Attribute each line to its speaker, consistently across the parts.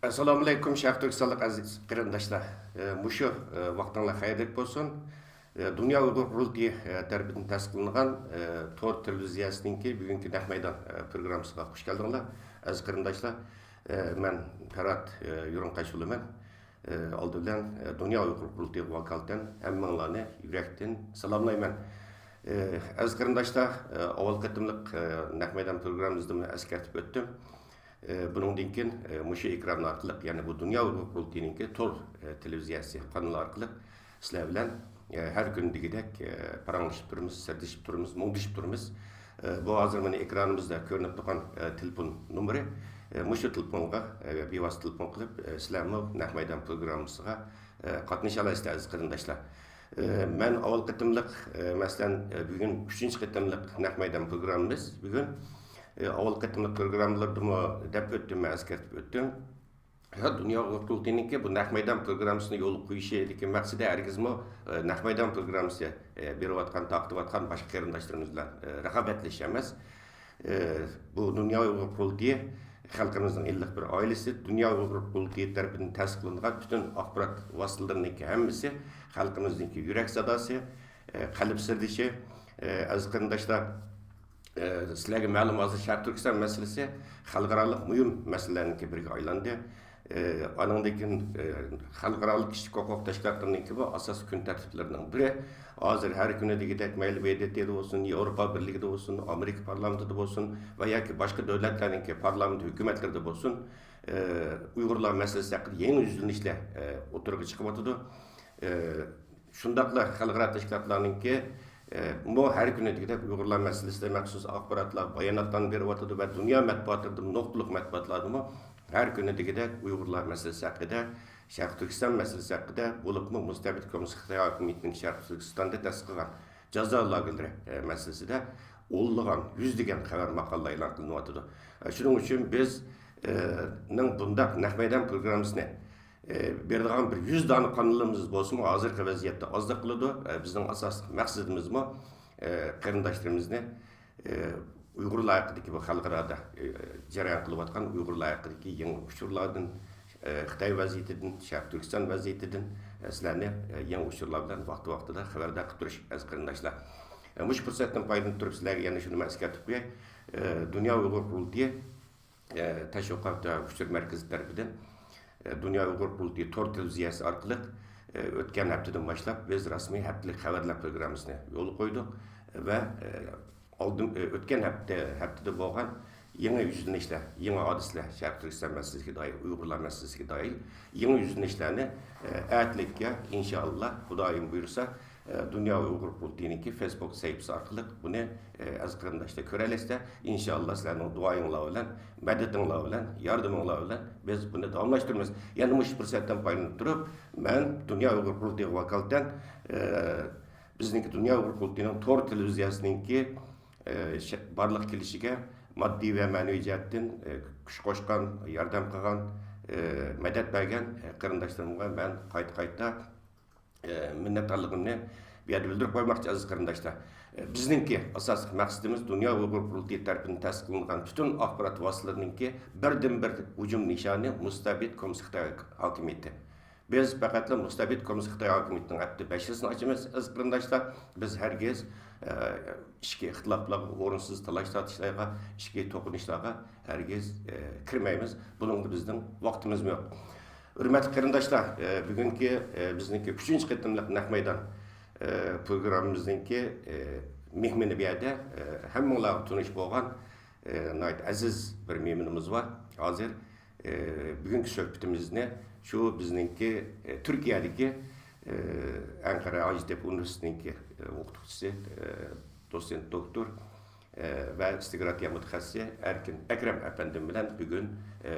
Speaker 1: Assalamu alaykum, Şərq Türkistanlıq əziz qərindaşlar. Muşu vaxtınla xeyirlik bolsun. Dünya Uyğur Qurultayı tərəfindən təsdiqlənən Tor televiziyasınınki bugünkü Naq Meydan proqramısına xoş gəldinizlər. Əziz qərindaşlar, mən Fərat Yurunqaşulu mən. Aldı bilan Dünya Uyğur Qurultayı vakalətən həmmənlərni yürekdən salamlayman. Əziz qərindaşlar, avval qatımlıq Naq Meydan proqramımızda əskərtib ötdüm. Bunundan keyin muşu ekran orqali, ya'ni bu Dünya Uyğur Qurultayınınki Tor televiziyasi kanalı orqali sizlar bilan har kundagidek paranglashib turamiz, sirlashib turamiz, muңdashib turamiz. Bu hozir mana ekranimizda ko'rinib turgan telefon nomeri. Muşu telefonga bevosita telefon qilib sizlarni Naq Meydan programmasiga qatnasha olasizlar aziz qarindoshlar. Men avval qatimliq masalan bugun 3-chi qatimliq Naq Meydan programmamiz. Bugun avval qatimliq programmalarda deb o'tdim, eskartib o'tdim. Dünya Uyğur Qurultayınınki bu Naq Meydan programmasını yo'l qo'yishidagi maqsadi hargizmi Naq Meydan programmasi berayotgan, taqdivatgan boshqa qarindoshlarimiz bilan raqobatlash emas. Bu Dünya Uyğur Qurultayı xalqimizning illiq bir oilasi, Dünya Uyğur Qurultayı tarafidan tasdiqlangan bütün axborot vositalarınınki hammasi xalqimizningki yurak sadosi, qalb sirdishi. Aziz qarindoshlar, sizlarga ma'lum hozir Sharq Turkiston masalasi xalqaro muhim masalalarning biriga aylandi. Anından keyin xalqaro kishilik huquq tashkilotlarining bu asosiy kun tartiblarining biri. Hozir har kuni degidek mayli VDT'de olsun, Avrupa Birliği'de olsun, Amerika parlamentida olsun va yoki boshqa davlatlarning parlament hukumatlarida olsun, Uyg'urlar masalasi haqida yangi yuzlanishlar o'tirg'i chiqib o'tadi. Shundaqla xalqaro tashkilotlarningki bu her gün degidek Uyg'urlar masalasida maxsus axborotlar, bayonotlar berib o'tadi va dunyo matbuotlarida, nuqtaliq matbuotlarda her gün degidek Uyg'urlar masalasi haqida, Sharq Turkiston masalasi haqida, bo'libmi mustabid kommunist Xitoy hukumatining Sharq Turkistonda tasdiqlagan jazo lagerlari masalasida o'nlagan, yuzlagan xabar maqolalar e'lon qilinib o'tadi. Shuning uchun biz bundaq Naq Meydan programmasini berdiğin bir 100 tane kanalımız olsun, hazırki vaziyette azlık kılıdı. Bizden asas maqsadımız mı? Qarindoshlarimizni Uyg'urlar haqidagi bu xalqarada jarayon qilib atgan Uyg'urlar haqidagi yangi uchurlardan, Xitoy vaziyatidan, Sharq Turkiston vaziyatidan sizlarni yangi uchurlar bilan vaqti-vaqtida xabardor qilib turish aziz qarindoshlar. Mush fursatdan foydalanib turib sizlarga yana shuni eskartib qo'yay. Dünya Uyghur Qurultayı Tashviqot va uchur markazi tarafidan Dünya Uyghur Qurultayı Tor televiziyasi orqali o'tgan haftadan boshlab biz rasmiy haftalik xabarlar programmasini yo'l qo'ydik va o'tgan haftada bo'lgan yangi yuzlanishlar, yangi hodisalar Sharq Turkiston masalasiga doir, Uyg'urlar masalasiga doir yangi yuzlanishlarni atlikka inshaalloh Xudoyim buyursa Dünya Uyghur Qurultayınınki Facebook sayfasi orqali buni aziz qarindoshlar ko'rasizlar. Inshaalloh sizlarning duoyinglar bilan, madadinglar bilan, yordaminglar bilan biz buni davomlashtiramiz. Yana mush fursatdan foydalanib turib, men Dünya Uyghur Qurultayı vakolatan bizningki Dünya Uyghur Qurultayının Tor televiziyasininki barliq kelishiga moddiy va ma'naviy jihatdan kuch qo'shgan, yordam qilgan, madad bergan qarindoshlarimga men qayta minnatdorligimni bu yerda bildirib qo'ymoqchi aziz qarindoshlar. Bizningki asosiy maqsadimiz Dünya Uyghur Qurultayı tarafidan tasdiqlangan bütün axborot vositalarıningki birdan-bir hujum nishoni mustabid kommunist Xitoy hokimiyati. Biz faqatla mustabid kommunist Xitoy hokimiyatining hatto bashisini ochamiz aziz qarindoshlar. Biz hargiz ishki ixtiloflarga, o'rinsiz talash tortishlarga, ishki to'qinishlarga hargiz kirmaymiz. Buning bizning vaqtimiz yo'q. Hürmetli qarindoshlar, bugungi bizningki 3-chi qatimliq Naq Meydan programmamizningki mehmoni bu yerda hammanglar tunish bo'lgan aziz bir mehmonimiz var. Hozir bugungi suhbatimizni shu bizningki Turkiyadagi Ankara Hacettepe Üniversitesi'ninki o'qituvchisi, doçent doktor ve istiqrotiya mutaxassisi Erkin Ekrem efendim bilan bugun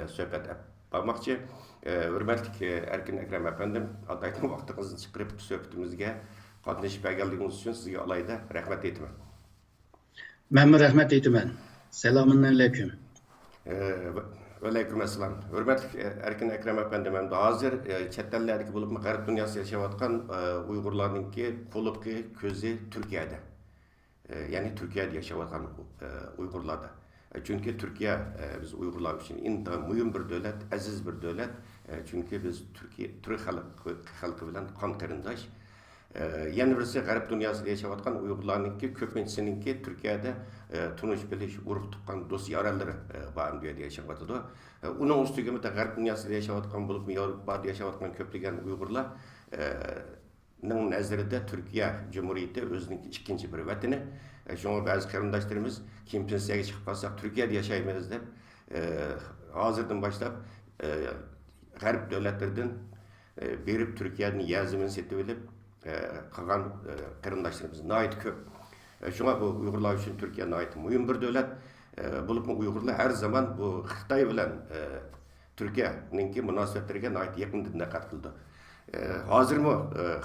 Speaker 1: suhbat olmoqchi. Hürmetli Erkin Ekrem efendim, adaytın vaqtingizni chiqarib suhbatimizga qatnashib berganligingiz uchun sizga alayda rahmat aytaman.
Speaker 2: Men rahmat aytaman. Selamun aleyküm.
Speaker 1: Ve aleyküm assalam. Hürmetli Erkin Ekrem efendim, hozir chet ellardagi bo'lib g'arb dunyosida yashayotgan Uyg'urlarningki qo'liqi ko'zi Turkiyada. Ya'ni Turkiyada yashayotgan Uyg'urlarda. Çünkü Türkiye biz Uygurlar için inta mühim bir devlet, aziz bir devlet. Çünkü biz Türk halkı bilen kan qarindosh. Yana birisi G'arb dünyasida yashayotgan Uyg'urlarningki ko'pinchisininki Turkiyada tunish bilish, urug' tuqqan do'st yoralari bor bu yerda yashayotadi. Uning ustiga bitta G'arb dünyasida yashayotgan bo'lib, Yevropada yashayotgan ko'plagan Uyg'urlar ning nazarida Turkiya Cumhuriyeti o'zining ikkinchi bir vatani. Shunga ba'zi qarindoshlarimiz kim pensiyaga chiqib qolsak Turkiyada yashaymiz deb hozirdan boshlab G'arb davlatlaridan berib Turkiyaning yazimini setib olib qilgan qarindoshlarimiz nihoyat ko'p. Shunga bu Uyg'urlar uchun Turkiya nihoyat muhim bir davlat. Bo'lib Uyg'urlar har zaman bu Xitoy bilan Turkiyaning munosabatlariga nihoyat yaqindan diqqat qildi. Hozirmi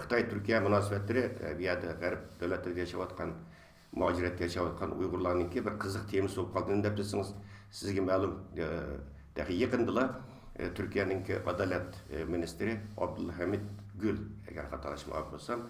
Speaker 1: Xitoy Turkiya munosabatlari bu yerda G'arb davlatlarida yashayotgan, muhojiratda yashayotgan Uyg'urlarningki bir qiziq temasi bo'lib qoldi deb desangiz, sizga ma'lum, yaqindalar Türkiye'nin Adalet Ministri Abdülhamid Gül, eğer hatırlaşmamak olsam,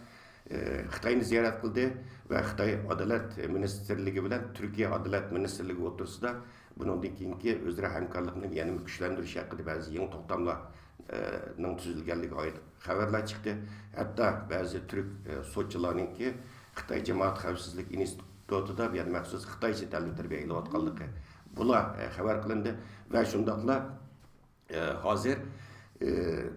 Speaker 1: Xitayni ziyaret kıldı ve Xitay Adalet Ministerliği bilen Türkiye Adalet Ministerliği otursida bunun keyinki özleri hamkorlikni yanı güçlendirish haqida bazı yeni to'xtamlarning tuzilganligi ait xabarlar chiqdi. Hatta bazı Türk sotchilarningki Xitay Jamoat xavfsizlik institutida yani maxsus Xitoycha ta'lim tarbiya qilayotganligi bular xabar qilindi ve shundaqla hozir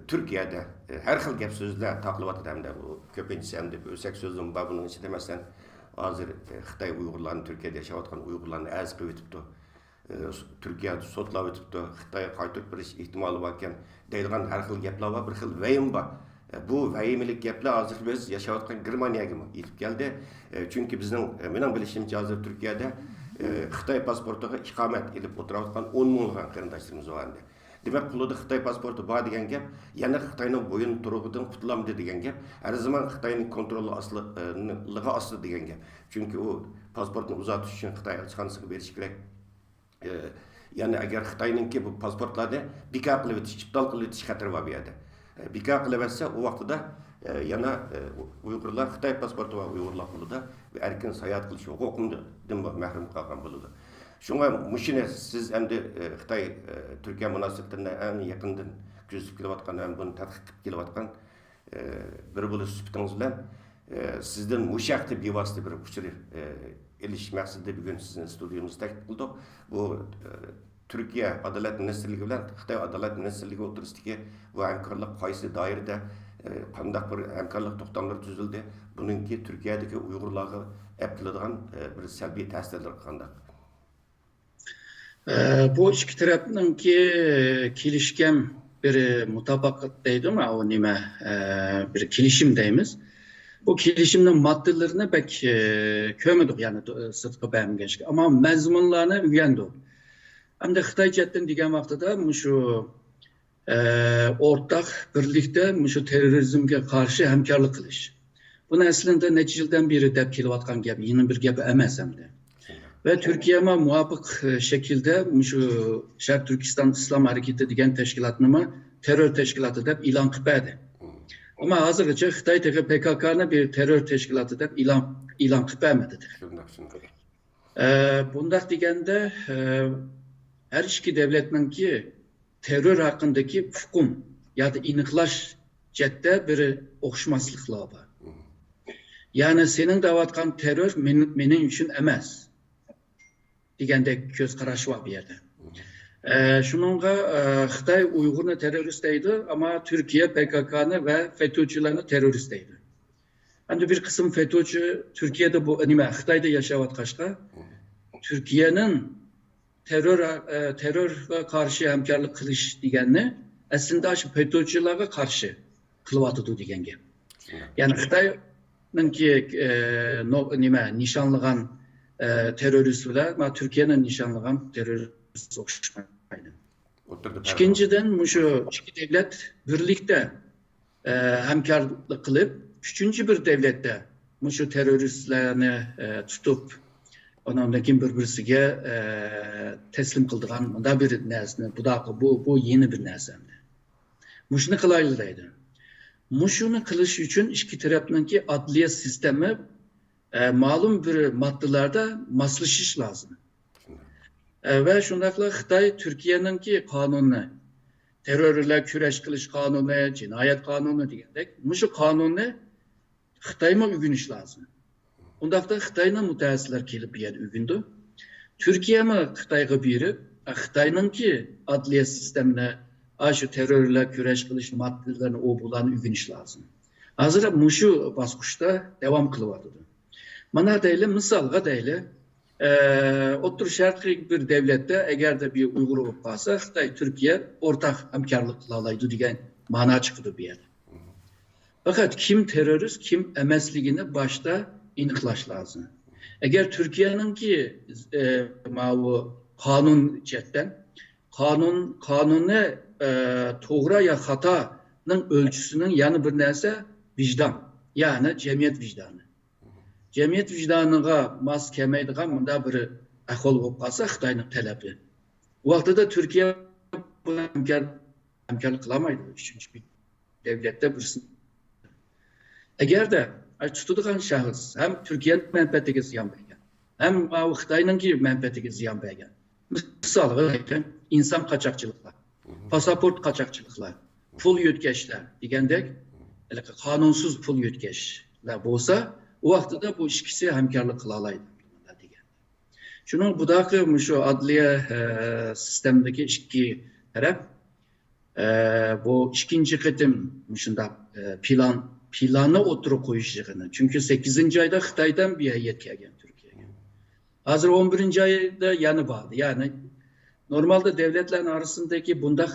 Speaker 1: Türkiye'de her xil gap so'zlar taqiliyotir hamda bu ko'pinchisi hamda o'sak so'zning buning ichida masalan hozir Xitoy Uyg'urlarni Turkiyada yashayotgan Uyg'urlarni az qilib o'tibdi. Türkiye sotlab o'tibdi. Xitoy qaytib berish ehtimoli bor ekan deydigan har xil gaplar bor, bir xil vayim bor. Bu vayimlik gaplar hozir biz yashayotgan Germaniyaga yetib keldi. Çünkü bizning mening bilishimcha hozir Turkiyada Xitoy pasportiga iqomat ilib o'tirayotgan 10 mingdan qarindoshlarimiz bor. Demek qo'lida Xitoy pasporti bor degan gap, yana Xitoyning bo'yin turug'idan qutulamdi degan gap, har zaman Xitoyning kontroli asliga asli degan gap. Chunki u pasportni uzatish uchun Xitoy elchixonasiga berish kerak. Yani agar Xitoyningki bu pasportlarda bekor qilib o'tish, iptal qilib o'tish xatari bor bu yerda. Bekor qilib o'tsa, u vaqtida yana Uyg'urlar Xitoy pasporti va Uyg'urlar qo'lida erkin sayohat qilish huquqidan mahrum qolgan bo'ladi. Şuna müşine siz hem de Xitay Türkiye münasebetlerine en yakından gözlük kilovatkan hem bunu tadqiq kilovatkan bir buluş süptiniz bilen sizden müşakti bir vasıta bir uçur eliş məqsədi bugün sizin stüdyomuzda təklif qıldıq. Bu Türkiye Adalet Ministerliği bilen Xitay Adalet Ministerliği oturusdaki bu hamkorluq qaysı dairede qandaq bir hamkorluq to'xtamlari tuzildi. Bununki Türkiye'deki Uyg'urlarga epiladigan bir salbiy ta'sirlar qandaq.
Speaker 2: Bu iki tarafınki kilişken bir mutabakat deydi ama o nime bir kilişim deyimiz. Bu kilişimden maddelerine pek kömedik yani sırtkı beğenmiştik ama mezmunlarını üyendik. Hem de Xitay cetten diyen vaxtıda şu ortak birlikte şu terörizmge karşı hemkarlık kılış. Bunu aslında neticilden biri dep kilovatkan gibi yeni bir gibi emezsem de. Ve Türkiye'me muvaffak şekilde şu Şark Türkistan İslam Hareketi diyen teşkilatını terör teşkilatı deyip ilan kıpaydı. Ama hazırlıca Xitay PKK'nın bir terör teşkilatı deyip ilan kıpaymadıdır. Bundak digende her iki devletin ki terör hakkındaki hukum ya da iniklaş cette bir okşmaslıkla var. Yani senin davatkan terör benim için emez. Digende göz qaraşı var bir yerde. Şununla Xitay Uygur'unu teröristeydi ama Türkiye PKK'nı ve FETÖ'cülerini teröristeydi. Hem bir kısım FETÖ'cü Türkiye'de bu Xitay'da yaşavatkaçta Türkiye'nin terörle karşı hemkarlık kılış digenini aslında FETÖ'cülere karşı kılıvatıdı digen gap. Yani Xitay'ın ki nişanlıgan teröristler ama Türkiye'nin nişanlıgan terörist okşuşmaydı. İkinciden şu iki devlet birlikte hemkarlık kılıp üçüncü bir devlette şu teröristlerini tutup onundaki birbirisiga teslim kıldığan da bir nesne bu yeni bir nesnemdi. Muşunu kılaylıdaydı. Muşunu kılış için iki tarafındaki adliye sistemi malum bir maddelerde maslaşış lazım. Ve şundakla Xitay Türkiye'ninki kanunu, terörle küreş kılış kanunu, cinayet kanunu degandek. Muşu kanunu Xitayma ügünüş lazım. Ondaqda Xitayna müteəssislər kelib bir yer ügündü. Türkiye mi Xitayga birib, Xitayninki adliye sistemine şu terörle küreş kılış maddelerini o bulan ügünüş lazım. Hazır muşu baskuşta devam kılıvadıdı. Mana deyli, misalga deyli, otur şarkı bir devlette eğer de bir Uygur olup kalsa Xitay, Türkiye ortak hamkarlık kılalaydı diyen mana çıktı bir yere. Fakat kim terörist, kim emesligini başta iniklaş lazım. Eğer Türkiye'nin ki kanun cetten, kanunu toğra ya hatanın ölçüsünün yanı bir neyse vicdan, yani cemiyet vicdanı. Cemiyet vicdanına mas kemeydiğen bunda bir ahol olup kalsa Xitay'ın talebi. O vaxtda da Türkiye bu hamkarlık kılamaydı. Çünkü bir devlette birsin. Eğer de tutuduğun şahıs hem Türkiye'nin menfaatine ziyan vergen, hem Xitay'ınki menfaatine ziyan vergen. Misal insan kaçakçılıklar, pasaport kaçakçılıklar, pul yutkeşler degandek, kanunsuz pul yutkeşler bolsa, o vaxtda bu ikisi hamkarlık kılalaydı. Şunun budakı şu adliye sistemdeki iki taraf, bu ikinci kıtım planı oturup koyuşacağını. Çünkü 8. ayda Xitay'dan bir heyet gelgen Türkiye'ye. Hazır 11. ayda yanı bağlı. Yani normalde devletlerin arasındaki bunda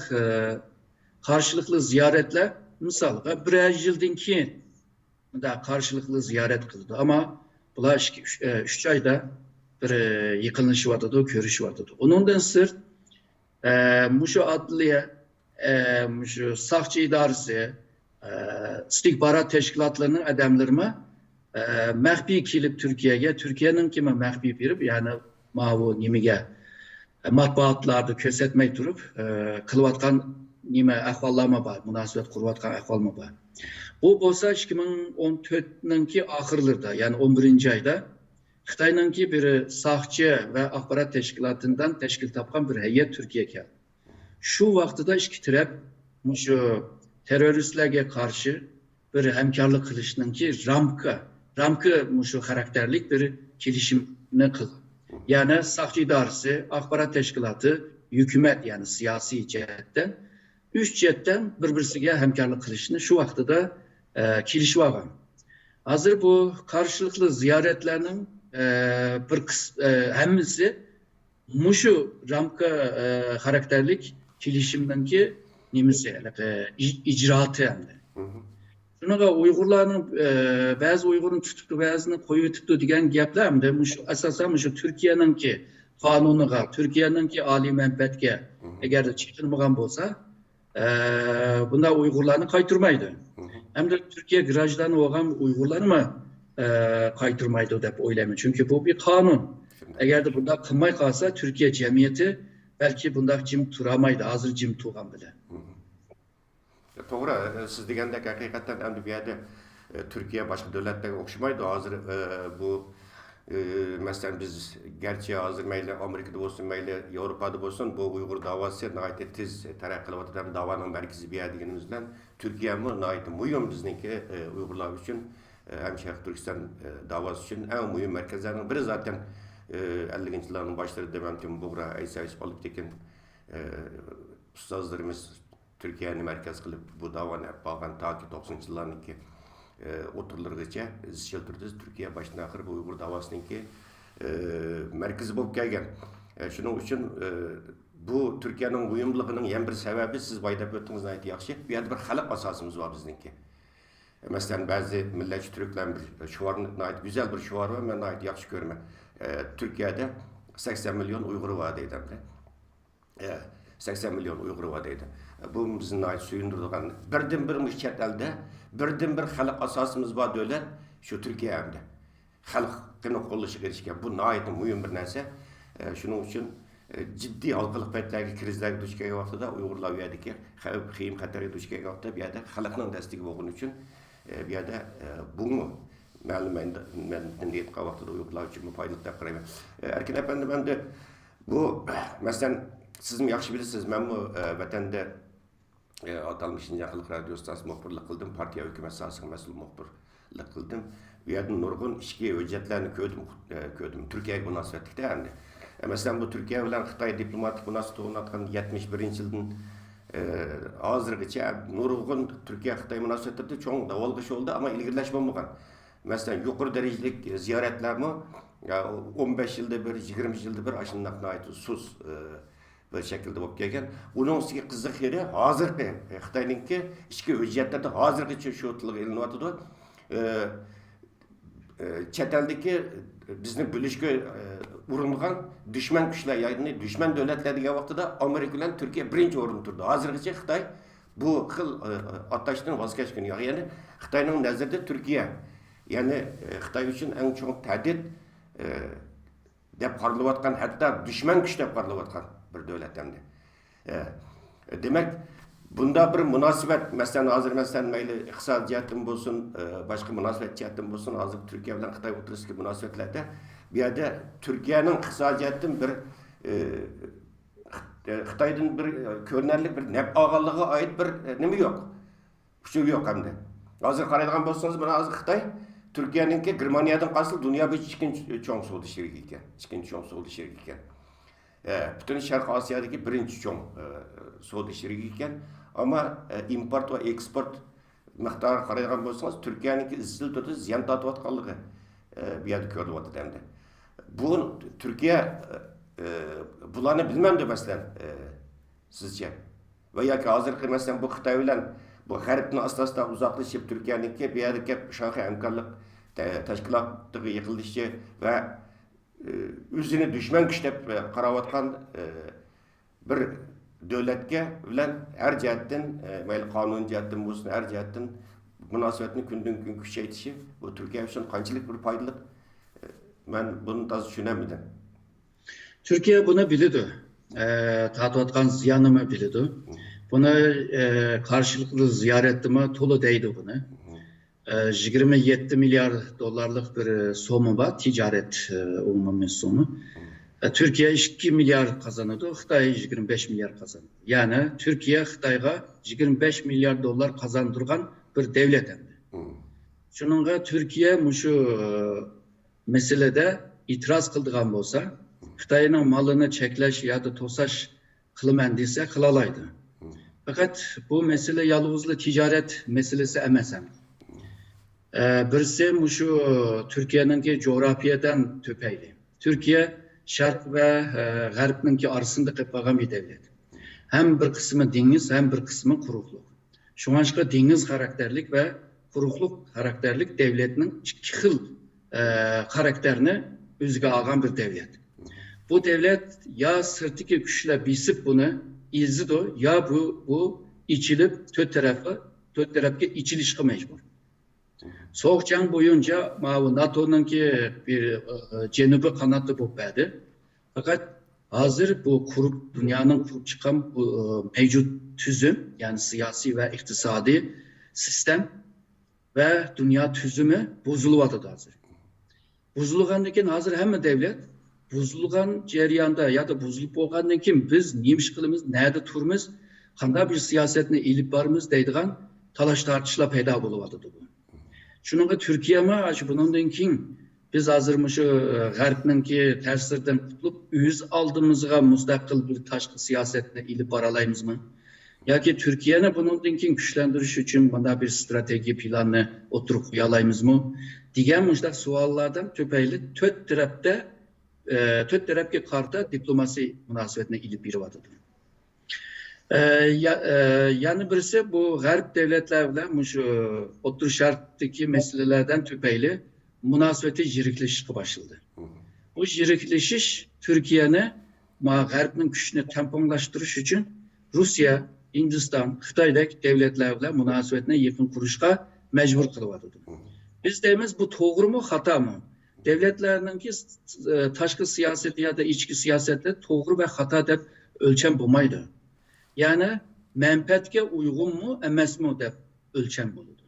Speaker 2: karşılıklı ziyaretler misal bir yıldan ki da karşılıklı ziyaret kıldı. Ama bunlar 3 ayda bir yıkılışı vardı, görüşü vardı. Onundan sırt şu adliye, şu sakçı idaresi, istihbarat teşkilatlarının adamlarına məhbi kilip Türkiye'ye, Türkiye'nin kime məhbi birib, yani mavu nimige matbaatlarda kösetmek durup kılvatkan nime ahvallama var, münasebet kurvatkan ahvalma var. Bu bolsa 2014'ninki ahırlarda, yani 11. ayda Xitay'ınki bir sahçı ve ahbarat teşkilatından teşkil tapkan bir heyet Türkiye'ye geldi. Şu vaxtıda iki taraf şu teröristlerge karşı bir hemkarlık kılışının ki ramkı şu karakterlik bir kilişimini kıl. Yani sahçı idaresi, ahbarat teşkilatı, hükümet yani siyasi cihetten, üç cihetten birbirisiyle hemkarlık kılışını şu vaxtıda kilişi var. Hazır bu karşılıklı ziyaretlerinin bir hemisi muşu ramkı karakterlik kilişimden ki nimisi icraatı hem de. Şuna da Uygurların bazı Uygurun tutuklu bazını koyu tuttu diyen gaplar hem de esasen Türkiye'nin ki kanunuga, Türkiye'nin ki ali menfaatge eğer de çıkılmagan bolsa bunda Uygurlarını kaytırmaydı. Hem de Türkiye virajlarını olan Uygurları mı kaytırmaydı dep oylamı. Çünkü bu bir kanun. Eğer de bunda kılmay kalsa Türkiye cemiyeti belki bunda cim turamaydı. Hazır cim tuğan bile.
Speaker 1: Doğru. Siz degandek hakikaten hem de bir yerde Türkiye başka devletlerine okşamaydı. Hazır bu mesela biz gerçi hazır meyle Amerika'da olsun meyle Avrupa'da olsun bu Uygur davası nahayet tez terakki kılıvatıdan davanın merkezi bir yer degenimizden Türkiye mi nahayet mühim bizninki Uygurlar için hem Şarkı Türkistan davası için en mühim merkezlerinin biri zaten 50. yılların başları Dementim Buğra, Aysa Yusuf Tekin ustazlarımız Türkiye'ni merkez kılıp bu davanı bağlan ta ki 90. yıllarınki oturlargacha izchil turdi Türkiye başına ahir bu Uygur davasınınki merkezi bulup gelgen. Şunun için bu Türkiye'nin uyumluluğunun yan bir sebebi siz baydap öttünüz nayet yaxşı. Bir yerde bir halk asasımız var bizninki. Mesela bazı milletçi Türklerin bir şuvarın nayet güzel bir şuvar var. Ben nayet yaxşı görme. Türkiye'de 80 milyon Uygur'u var deydem de. 80 milyon Uygur'u var deydi. Bu bizim nayet suyundurduğun birden bir müşket elde birden bir halk asasımız var devlet şu Türkiye hem de. Halkını kollaşık erişken bu nayet mühim bir nerse. Şunun için ciddi halkılık petlerge krizlerge duş kelgen vaqtida Uygurlar bu yerdeki xavf xatarga duş kelgen vaqtda bu yerda xalqning dastigi bo'lgani uchun bu yerda bunu ma'lum men deyotgan vaqtida Uygurlar uchun foydali deb qarayman. Erkin efendi, ben de Bu mesela siz yaxshi bilasiz, ben bu vatanda atalmış Yaqinlik radio stansiyasi muxbirlik qildim, partiya hukumat sohasiga mas'ul muxbirlik qildim. Bu yerda nurg'un ishki hujjatlarni ko'rdim Turkiyaga munosabatda. Yani mesela bu Türkiye bilan Xitoy diplomatik munosabat o'rnatgan 71-yildan hozirgacha nurg'un Turkiya Xitoy munosabatida cho'ng davolg'ish oldu ama ilgirlash bo'lmagan. Mesela yuqori darajalik ziyoratlarmi 15 yılda bir, 20 yılda bir aşınlıqna sus bir şekilde bo'lib kelgan. Uning ustiga qiziq yeri hozirgi Xitoyninki ichki hujjatlarda hozirgacha shu tilga ilinyotidi. Chet eldagi bizni bo'lishga uringan dushman kuchlar, ya'ni dushman davlatlar degan vaqtida Amerika bilan Turkiya birinchi o'rinda turdi. Hozirgacha Xitoy bu xil atashdan voz kechgan. Ya'ni Xitoyning nazarida Turkiya, ya'ni Xitoy uchun eng cho'ng tahdid deb qaralayotgan, hatto dushman kuch deb qaralayotgan bir davlat hamda. Demak, bunda bir munosabat, masalan hozir mayli iqtisodiy jihatdan bo'lsin, boshqa munosabat jihatdan bo'lsin, hozir Turkiya bilan Xitoy o'rtasidagi munosabatlarda bu yerda Turkiyaning iqtisodiy jihatdan bir Xitoydan bir ko'rinarli bir naf olganligiga oid bir nima yo'q. Kuchi yo'q hamda. Hozir qaraydigan bo'lsangiz, mana hozir Xitoy Türkiye'ninki Germaniyadan qolsa dunyo bo'yicha ikkinchi cho'ng savdo sherigi ekan. Ikkinchi cho'ng savdo sherigi ekan. Butun Sharq Osiyodagi birinchi cho'ng savdo sherigi ekan. Ama import va eksport miqdori qaraydigan bo'lsangiz, Turkiyaninki izchil turda ziyon tortayotganligi bu yerda ko'rilyapti endi. Bu Turkiya bularni bilmamdi masalan sizce? Va yoki hozirgi masalan bu Xitoy bilan bu G'arbni asosida uzoqlashib Turkiyaninki bu yerga Shanxay hamkorlik tashkilotiga yiqilishi va o'zini dushman kuch deb qarayotgan bir davlatga bilan har jihatdan, mayli qonun jihatdan bo'lsin, har jihatdan munosabatni kundan kun kuchaytirishi bu Turkiya uchun qanchalik bir foydali, men buni to'g'ri tushunamadim.
Speaker 2: Türkiye bunu bilidi. Tatvatkan ziyanımı bilidi. Buna karşılıklı ziyaretime tolu değdi bunu. 27 milyar dolarlık bir somu var, ticaret olmanın sonu. Türkiye 2 milyar kazanıyordu, Xitay 25 milyar kazandı. Yani Türkiye Xitay'a 25 milyar dolar kazandırgan bir devlet hem de. Şununla Türkiye şu meselede itiraz kıldığan olsa, Xitay'ın malını çekleş ya da tosaş kılmendiyse kılalaydı. Fakat bu mesele yalnızlı ticaret meselesi emesem. Birisi şu Türkiye'ninki coğrafyadan töpeyli. Türkiye Şark ve G'arbninki arasında qilib bir devlet. Hem bir kısmı deniz hem bir kısmı kurukluk. Şu anşka deniz karakterlik ve kurukluk karakterlik devletinin iki xil karakterini özüge algan bir devlet. Bu devlet ya sırtiki güçle bisip bunu izliyor ya bu içilip tört tarafga içilişe mecbur. Soğuk Jang boyunca NATO'nun ki bir cenubi kanatı bu bedi. Fakat hazır bu dünyanın kurup çıkan bu mevcut tüzüm, yani siyasi ve iktisadi sistem ve dünya tüzümü bozulmadı hazır. Bozulgandan hazır hem devlet bozulgan cereyanda ya da bozulup bolgandan keyin biz neymiş kılımız, nerede turumuz, qanday bir siyasetini ilip barımız deydigan talaş tartışlar payda bolup bu. Şununla Türkiye mi? Bundan keyin biz hazır şu G'arbninki ta'siridan qutulup öz aldığımızga mustaqil bir tashqi siyasetini ilip baralaymiz mı? Yoki Türkiye'ni bundan keyin güçlendiriş için bunda bir strateji planını oturup qo'yalaymiz mı? Degan muştaq savollardan töpeyli to'rt tarafga qarta diplomasi munosabatini ilip beryapti. Yani birisi bu G'arb devletler bilan şu O'rta Sharqdagi meselelerden tüpeyli münasebeti jirikleşişe başladı. Bu jirikleşiş Türkiye'ni G'arbning güçünü tamponlaştırış için Rusya, Hindistan, Xitoydagi devletler bilan münasebetini yakın kuruşga mecbur kılıvadı. Biz deymiz bu doğru mu, hata mı? Devletlerinki tashqi siyaseti ya da ichki siyaseti doğru ve hata deb ölçem bulmaydı. Yani menfaatga uygun mu, emas mı deb ölçem buludu.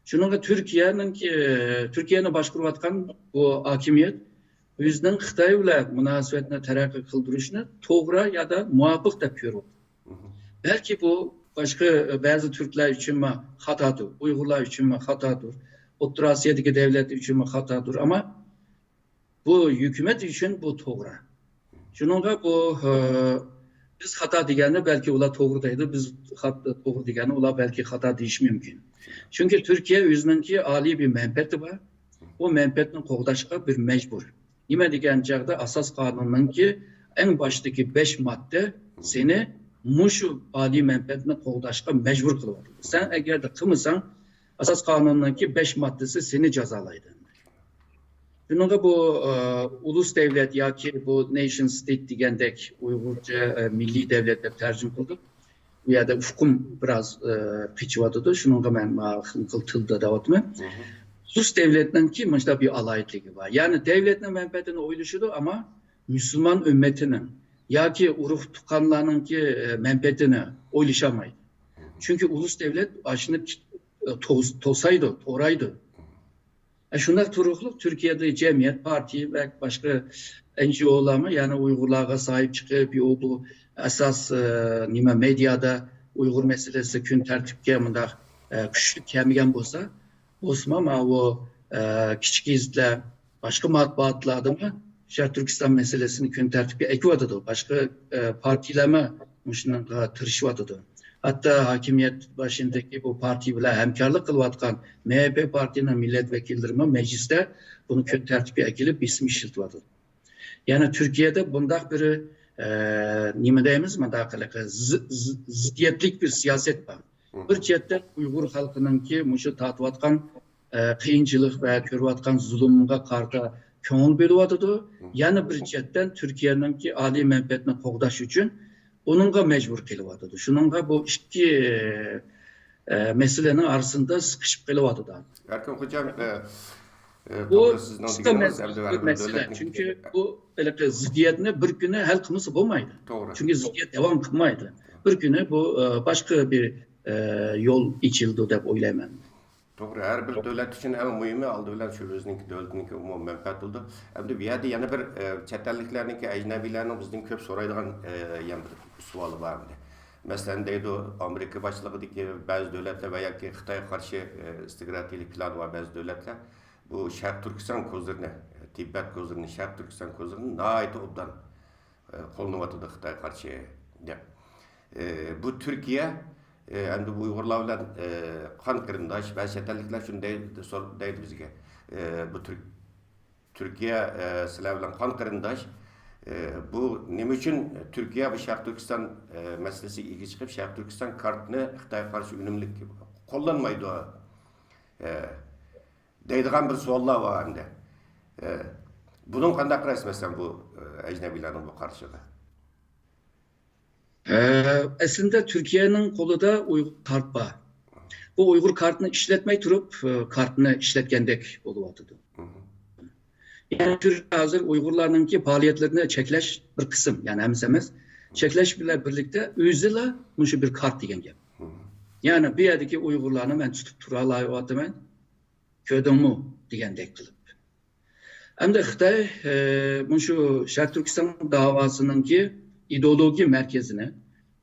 Speaker 2: Şununla Türkiye'ni başkurayotgan bu hakimiyet o'zining Xitoy bilan munosabatni taraqqiy qildirishni to'g'ri ya da muvofiq deb ko'ryapti. Belki bu başka bazı Türkler için mi hatadır, Uygurlar için mi hatadır, Orta Asya'daki devletler için mi hatadır ama bu hükümet için bu doğru. Şununla bu biz hata degende belki ular doğrudaydı, biz hata doğru degende ular belki hata deyiş mümkün. Çünkü Türkiye özününki ali bir menfaati var. O menfaatini qoğdaşqa bir mecbur. Nima degan chaqda asas qonunninki en baştaki 5 madde seni muşu ali menfaatini qoğdaşqa mecbur kılıvadı. Sen eğer de kılmasan asas qonunninki 5 maddesi seni cezalaydı. Bununla bu ulus devlet ya ki bu nation state degendek Uygurca milli devlet deb tercüme kıldık. Bu yerde hukum biraz kıçıvadıdı. Şununla ben hınkıl tılda davatımı. Ulus devletinin ki mesela bir alayetliği var. Yani devletin menfaatini oyluşudu ama Müslüman ümmetinin ya ki uruk tukanlarının ki menfaatini oyluşamaydı. Çünkü ulus devlet aşını tosaydı, oraydı. Şunlar turukluk Türkiye'de cemiyet, parti ve başka NGO'lar yani Uygurlara sahip çıkıp bu esas nime medyada Uygur meselesi gün tertipke mında güçlük kemigen bolsa Osman ama o küçük izler başka matbuatlarda mı Şarkı Türkistan meselesini gün tertipke ekvadıdı. Başka partiler mi muşunun tırışvadıdı. Hatta hakimiyet başındaki bu parti bile hemkarlık kılvatkan MHP partinin milletvekillerine mecliste bunu kötü tertibi ekilip ismi işiltvadı. Yani Türkiye'de bundak bir nime deyimiz mi daha kalaka ziddiyetlik bir siyaset var. Bir cihetten Uygur halkının ki muşu tatvatkan kıyınçılık ve körvatkan zulümüne karşı köngül bölüvadıdı. Yani bir cihetten Türkiye'nin ki âli menfaatini qoğdaş için onunla mecbur kılıvadıdı. Şununla bu iki meselenin arasında sıkışıp kılıvadıdı.
Speaker 1: Erkan hocam
Speaker 2: bu kısa mesele. Çünkü bu ziddiyetini bir güne hal kılması olmaydı. Çünkü ziddiyet devam kılmaydı. Bir güne bu başka bir yol içildi dep oylayman.
Speaker 1: Doğru. Her bir devlet için en mühimi aldı bilen şu özününki devletinki umum menfaat oldu. Hem de bir yerde yana bir çetelliklerinki, ecnebilerinin bizden köp soraydıgan yan bir sualı var mı? Mesela deydi Amerika başlıqıdaki bazı devletler veya ki Xitay'a karşı istikratilik planı var bazı devletler. Bu Şarkı Türkistan kozlarını, Tibet kozlarını, Şarkı Türkistan kozlarını naayeti obdan kolunavatıdı Xitay'a karşı. Bu Türkiye endi bu Uygurlar bilan qan qarindosh va chet-elliklar shunday deydi bizga. Bu Türkiye sizlar bilan qan qarindosh. Bu nima uchun Türkiye bu Sharq Turkiston masalasiga chiqib Sharq Turkiston kartini Xitoyga qarshi unumli qo'llanmaydi deydigan bir savollar bor endi. Bunun qanday qaraysiz masalan bu ajnabilarning bu qarshiga?
Speaker 2: Aslında Türkiye'nin kolu da Uygur kart var. Bu Uygur kartını işletmeyi durup kartını işletgendek oluvatıdı. Yani Türkiye hazır Uygurlarının ki faaliyetlerini çekleş bir kısım yani hemsemez. Çekleş bile birlikte özüyle muşu bir kart diyen gel. Yani bir yerdeki Uygurlarını ben tutup turalayıvadım ben köydüm mü digendek kılıp. Hem de Xitay muşu Şarkı Türkistan davasının ki ideoloji merkezine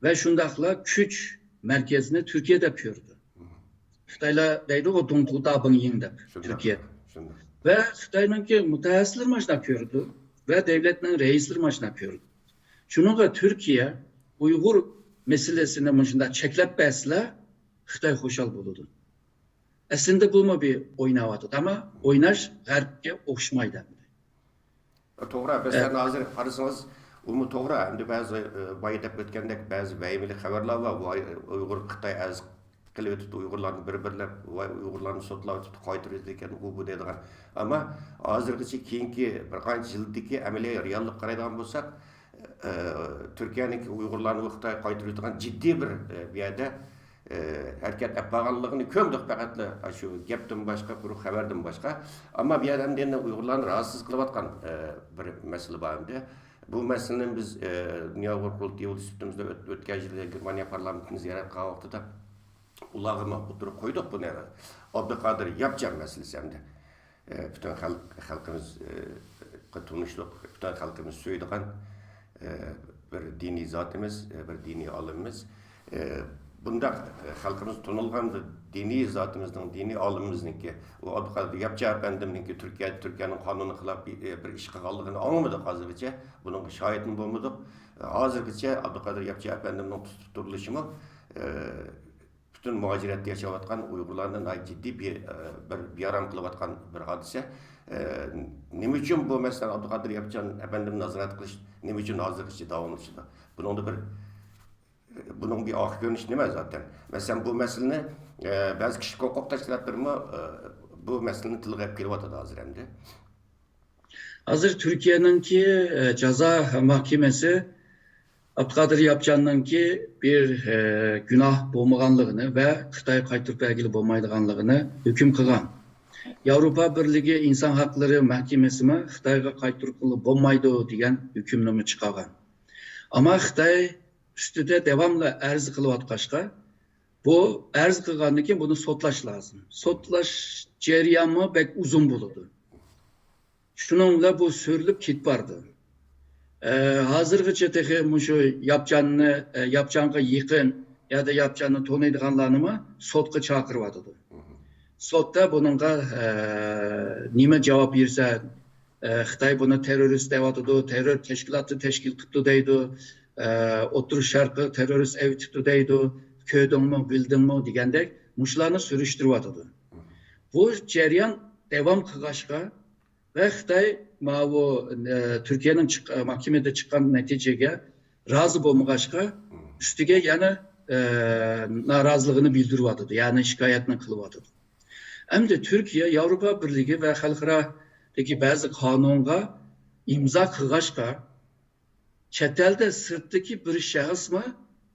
Speaker 2: ve şundakla güç merkezine Türkiye'de yapıyordu. Xitayla deydi o dontuğda yiyinde Türkiye. Ve Xitay'ın ki mütehassıslar maçına yapıyordu ve devletinin reisler maçına yapıyordu. Şununla Türkiye Uygur meselesine maçında çeklep besle Xitay hoşal buldu. Aslında bu mu bir oynavadı ama oynaş G'arbga o'xshamaydi.
Speaker 1: To'g'ri, bizlar hozir qarasangiz Umu to'g'ri, endi ba'zi boya deb o'tgandek ba'zi vahimali xabarlar bor. Uyg'ur Xitoy az qilib o'tibdi, Uyg'urlarni bir-birlab Uyg'urlarni sotlab o'tibdi, qaytarib ekan, u bu deydigan. Ammo hozirgacha keyingi bir qancha yildagi amaliy reallik qaraydigan bo'lsak, Turkiyaning Uyg'urlarni Xitoyga qaytarib o'tgan jiddiy bir yerda harakat olib qolganligini ko'mdik faqat shu gapdan boshqa, quruq xabardan boshqa. Ammo bu yerda endi Uyg'urlarni rahatsız qilayotgan bir masala bor endi. Bu meselenin biz Dünya Uygur Kurultayı üstümüzde ötken yılda Germaniya parlamentini ziyaret kılan vaxtıda ulağıma oturup koyduk bunu. Abdülkadir yapacağım meselesi hem de. Bütün halkımız tunuşluq Xitoy xalqimiz söýdigan bir dini zatimiz, bir dini alimimiz. Bunda xalqimiz tunulgan dini zatimizning, dini alimimizniki, o Abduqadir Yapçı efendimninki Türkiye'nin kanunu xilaf bir iş qilganligini anlamadık hazırgacha. Bunun şahidini bulmadık. Hazırgacha Abduqadir Yapçı efendimning tuturuluşumu bütün muhaciratda yaşayotgan Uygurlarning ciddi bir yaram qilayotgan bir hodisa. Nima uchun bu masalan Abduqadir Yapçı efendimni nazorat qilish nima uchun hozirgacha davomlashadi? Bunun bir ahir görünüş nima zaten. Mesela bu meseleni bazı kişilik hukuk teşkilatlarımı bu meseleni tilgap kelyapti hazır endi.
Speaker 2: Hazır Türkiye'ninki ceza mahkemesi Abduqadir Yapçı'nınki bir günah bolmaganlığını ve Xitay qaytırıp belgili bolmaydiganlığını hüküm kılgan. Avrupa Birliği İnsan Hakları Mahkemesi mi Xitayga qaytırıp bolmaydı degan hükümname çıkargan. Ama Xitay üstüde devamlı arz kılıvatkaşka bu arz kılganlıkken bunu sotlaş lazım. Sotlaş ceryanı pek uzun buludu. Şununla bu sürülüp kit vardı. Hazırgıça tehi şu yapacağını yıkın ya da yapacağını tonuyduğanlarını mı sotka çakırvadıdı. Sotta bununla nime cevap yerse Xitay bunu terörist devadıdı, terör teşkilatı teşkil tuttu deydi. Oturuş şarkı terörist ev tuttu deydi. Köydün mü, bildin mi degende muşlarını sürüştürüvadıdı. Bu ceryan devam kılgaşka ve Xitay Türkiye'nin mahkemede çıkan neticeye razı bolmagaşka üstüge yani narazılığını bildirüvadıdı. Yani şikayetini kılıvadıdı. Hem de Türkiye Avrupa Birliği ve halkıradaki bazı kanunga imza kılgaşka çetelde sırttaki bir şahıs mı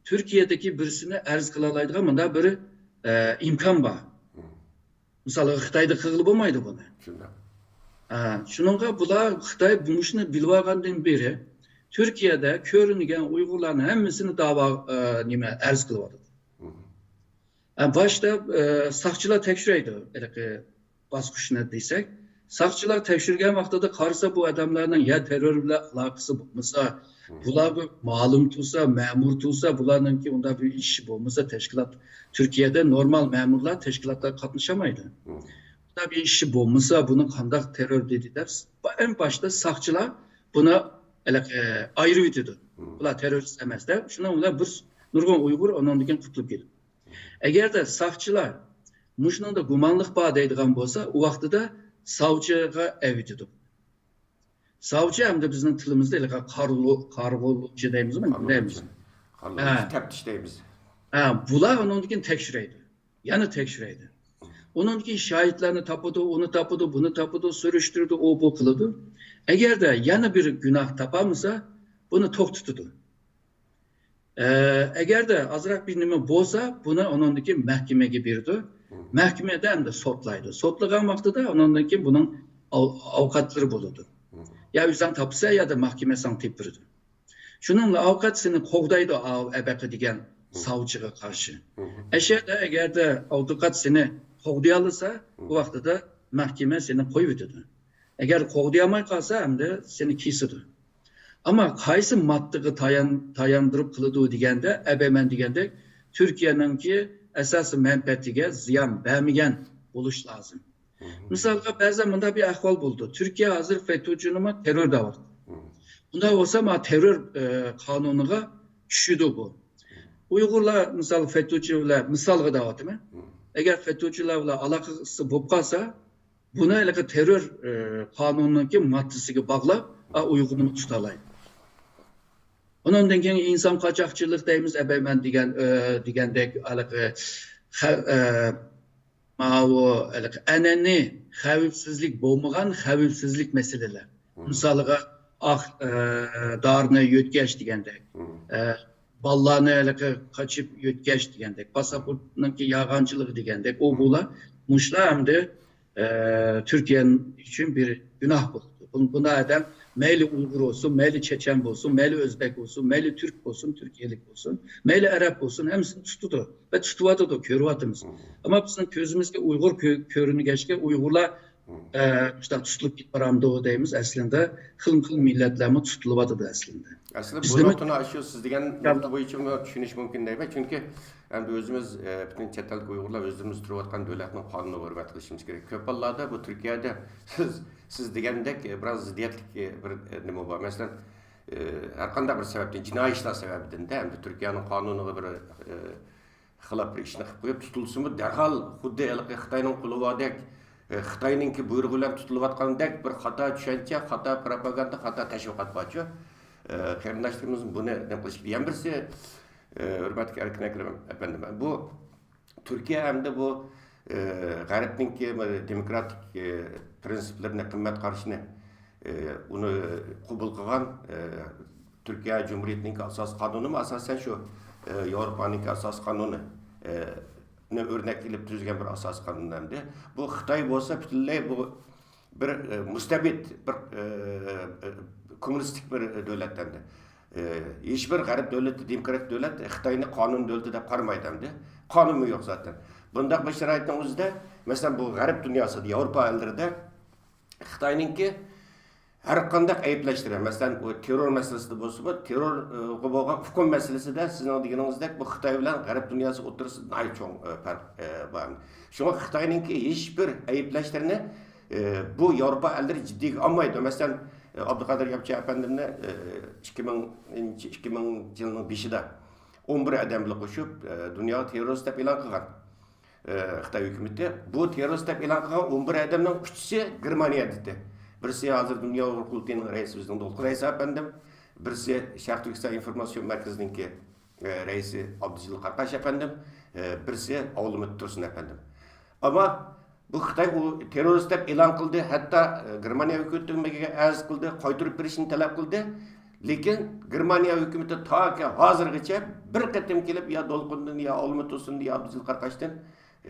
Speaker 2: Türkiye'deki birisine arz kılalaydı ama da bir imkan var. Mesela Xitay'da kılıp olmaydı bunu. Şununla bular Xitay bunu bilvagandan beri Türkiye'de körüngen Uygurların hemmisini dava arz kılıvadı. Başta sakçılar tekşireydi. Baskışına deysek. Sakçılar tekşirgen vaxtada karısa bu adamlardan ya terörle alakası bulmasa, bular malum tutsa, memur tutsa, bulardan ki onda bir iş bulmasa teşkilat, Türkiye'de normal memurlar teşkilatlar katlaşamaydı. Bunda bir işi bulmasa, bunu kandak terör dediler. En başta sakçılar buna ayrı videodu. Bular terörist emezler. Şuna onlar bir nurgun Uygur, onun için kutlup gelip. Eğer de sakçılar, muşunun da gumanlık bağ deydiğen olsa, o vaxtıda savcıya evitidik. Savcı hem de bizim tilimizde ile kargolucu deyimiz mi?
Speaker 1: Teptiş deyimiz.
Speaker 2: Bular onun için tekşireydi. Yani tekşireydi. Onun için şahitlerini tapudu, onu tapudu, bunu tapudu, sürüştürdü, o bu kılıdı. Eğer de yana bir günah tapamıza bunu tok tutudu. Eğer de azrak bir nime bozsa buna onun için mahkeme gibiydi. Mahkemede hem de sotlaydı. Sotlagan vaxtıda onun için bunun avukatları buludu. Ya yüzden tapsa ya da mahkemesen tipirdi. Şununla avukat seni kovdaydı ebeki degen savcıya karşı. Eğer de avukat seni kovdayalırsa bu vaxtıda mahkeme seni koyuyordu. Eğer kovdayamay kalsa hem de seni kesiyordu. Ama kaysı maddığı tayandırıp kılıdığı degende, ebemen degende Türkiye'nin ki esası menfaatiga ziyan vermeyen buluş lazım. Mesela bazen bunda bir ahval buldu. Türkiye hazır FETÖ'cünün terör de var. Bunda olsa ama terör kanununa düşüdü bu. Uygurlar misal FETÖ'cüyle misal da var değil mi? Eğer FETÖ'cülerle alakası bulpasa buna terör kanunundaki maddesini bağlayıp Uygur'unu tutalaydı. Onun için insan kaçakçılık deyimiz ebemen digende eneni xavifsizlik bolmagan xavifsizlik meseleler. Misalıga darını yötgeç digende, ballarını kaçıp yötgeç digende, pasaportunun ki yağancılığı digende, o bula muşla hem de Türkiye'nin için bir günah buldu. Buna eden meyli Uygur olsun, meyli Çeçen olsun, meyli Özbek olsun, meyli Türk olsun, Türkiyelik olsun, meyli Arap olsun, hepsini tutudu ve tutuvadı da körüvatımız. Ama bizim közümüzde Uygur körünü geçke Uygurlar işte tutulup gitmaramdı deyimiz aslında xil milletlerimi tutuluvadı aslında.
Speaker 1: Aslında bu
Speaker 2: Bizde
Speaker 1: noktani aşıyor siz degan nokta bo'yicha tushunish mumkin deyman. Chunki endi o'zimiz butun chet ellik Uyg'urlar o'zimiz turayotgan davlatning qonunini hurmat qilishimiz kerak. Ko'p hollarda bu Turkiyada siz degandek biroz ziddiyatlik bir nima bor. Masalan, har qanday bir sababdan jinoiy ishlar sababidan da endi Turkiyaning qonuniga bir xilop bir ishni qilib qo'yib tutilsimi darhol xuddi Xitoyning quluvadek Xitoyninki buyrug'i bilan tutilayotgandek bir xato tushuncha, xato propaganda, xato tashviqot borchu. Qarindoshlarimiz buni nima qilish kerak? Yana birisi hurmatli akram efendim, bu Turkiya hamda bu g'arbninki demokratik prinsiplarni qimmat qarashini uni qabul qilgan Turkiya Cumhuriyetining asos qonuni asosan shu Yevropaning asos qonuni ne örnek ilip tuzgan bir asos qonun hamda bu Xitoy bo'lsa butunlay bu bir mustabid bir kommunistik bir davlatdan hech bir g'arb davlati demokratik davlat Xitoyni qonun davlati deb qaramaydi hamda qonuni yo'q zaten. Bundaq bir sharoitning o'zida masalan bu g'arb dunyosida Yevropa ellarida Xitoyninki har qanday ayblashlar, masalan bu terror masalasida bo'lsa, bu terrorga bo'lgan hukm masalasida sizning deganingizdek bu Xitoy bilan g'arb dunyosi o'rtasida cho'ng farq bor. Shunga Xitoyninki hech bir ayblashlarini bu Yevropa ellari jiddiy olmaydi. Masalan Abdülkadir Yapıcı efendimle 2000 yılının başında 11 adamla koşup dünya terörist deb e'lon qilgan Xitoy hukumati. Bu terörist deb e'lon qilgan 11 adamning 3'si Germaniya dedi. Birisi hozir Dünya Qurultayıning raisi bizning Dolqin raisi efendim, birisi Sharq Turkiston informatsion markazininki raisi Abdujilil Qarqash efendim, birisi Avlumit Tursun efendim. Ama bu Xitoy u terörist deb e'lon qildi, hatto Germaniya hukumatiga arz qildi, qaytarib berishni talab qildi. Lekin Germaniya hukumati toki hozirgacha bir qatim kelib ya Dolqindan ya Avlumit Tursun ya Abdujilil Qarqashdan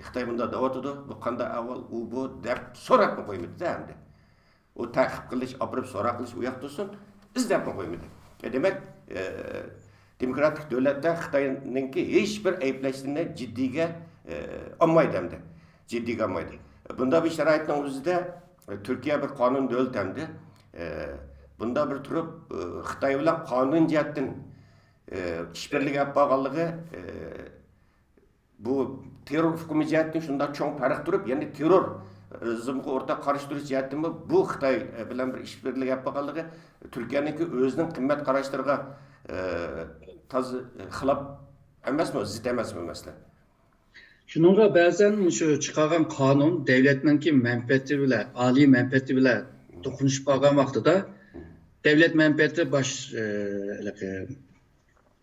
Speaker 1: Xitoy bunda davatidi, bu qanday avval u bu deb so'rab qo'ymadi hamda. O ta'qib qilish, olib so'roq qilish u yoqda tursin, izlab qo'ymadi. Demak, demokratik davlatda Xitoyninki hech bir ayblashni jiddiga olmaydi hamda. Jiddiga olmaydi. Bunda bir sharoitning o'zida Turkiya bir qonun davlat hamda. Bunda bir turib Xitoy bilan qonun jihatdan ishbirlik olib borganligi bu terror hukmi jihatdan shunday cho'ng farq turib, ya'ni terror Zımqı orta qarashtirish jihatimi bu Xitoy bilan bir ishbirlik olib borganligi Turkiyaniki o'zining qimmat qarashlariga xilop emasmi, zid emasmi masalan?
Speaker 2: Shuningga ba'zan shu chiqargan qonun davlatninki manfaati bilan, oliy manfaati bilan to'qnashib qolgan vaqtida davlat manfaati bosh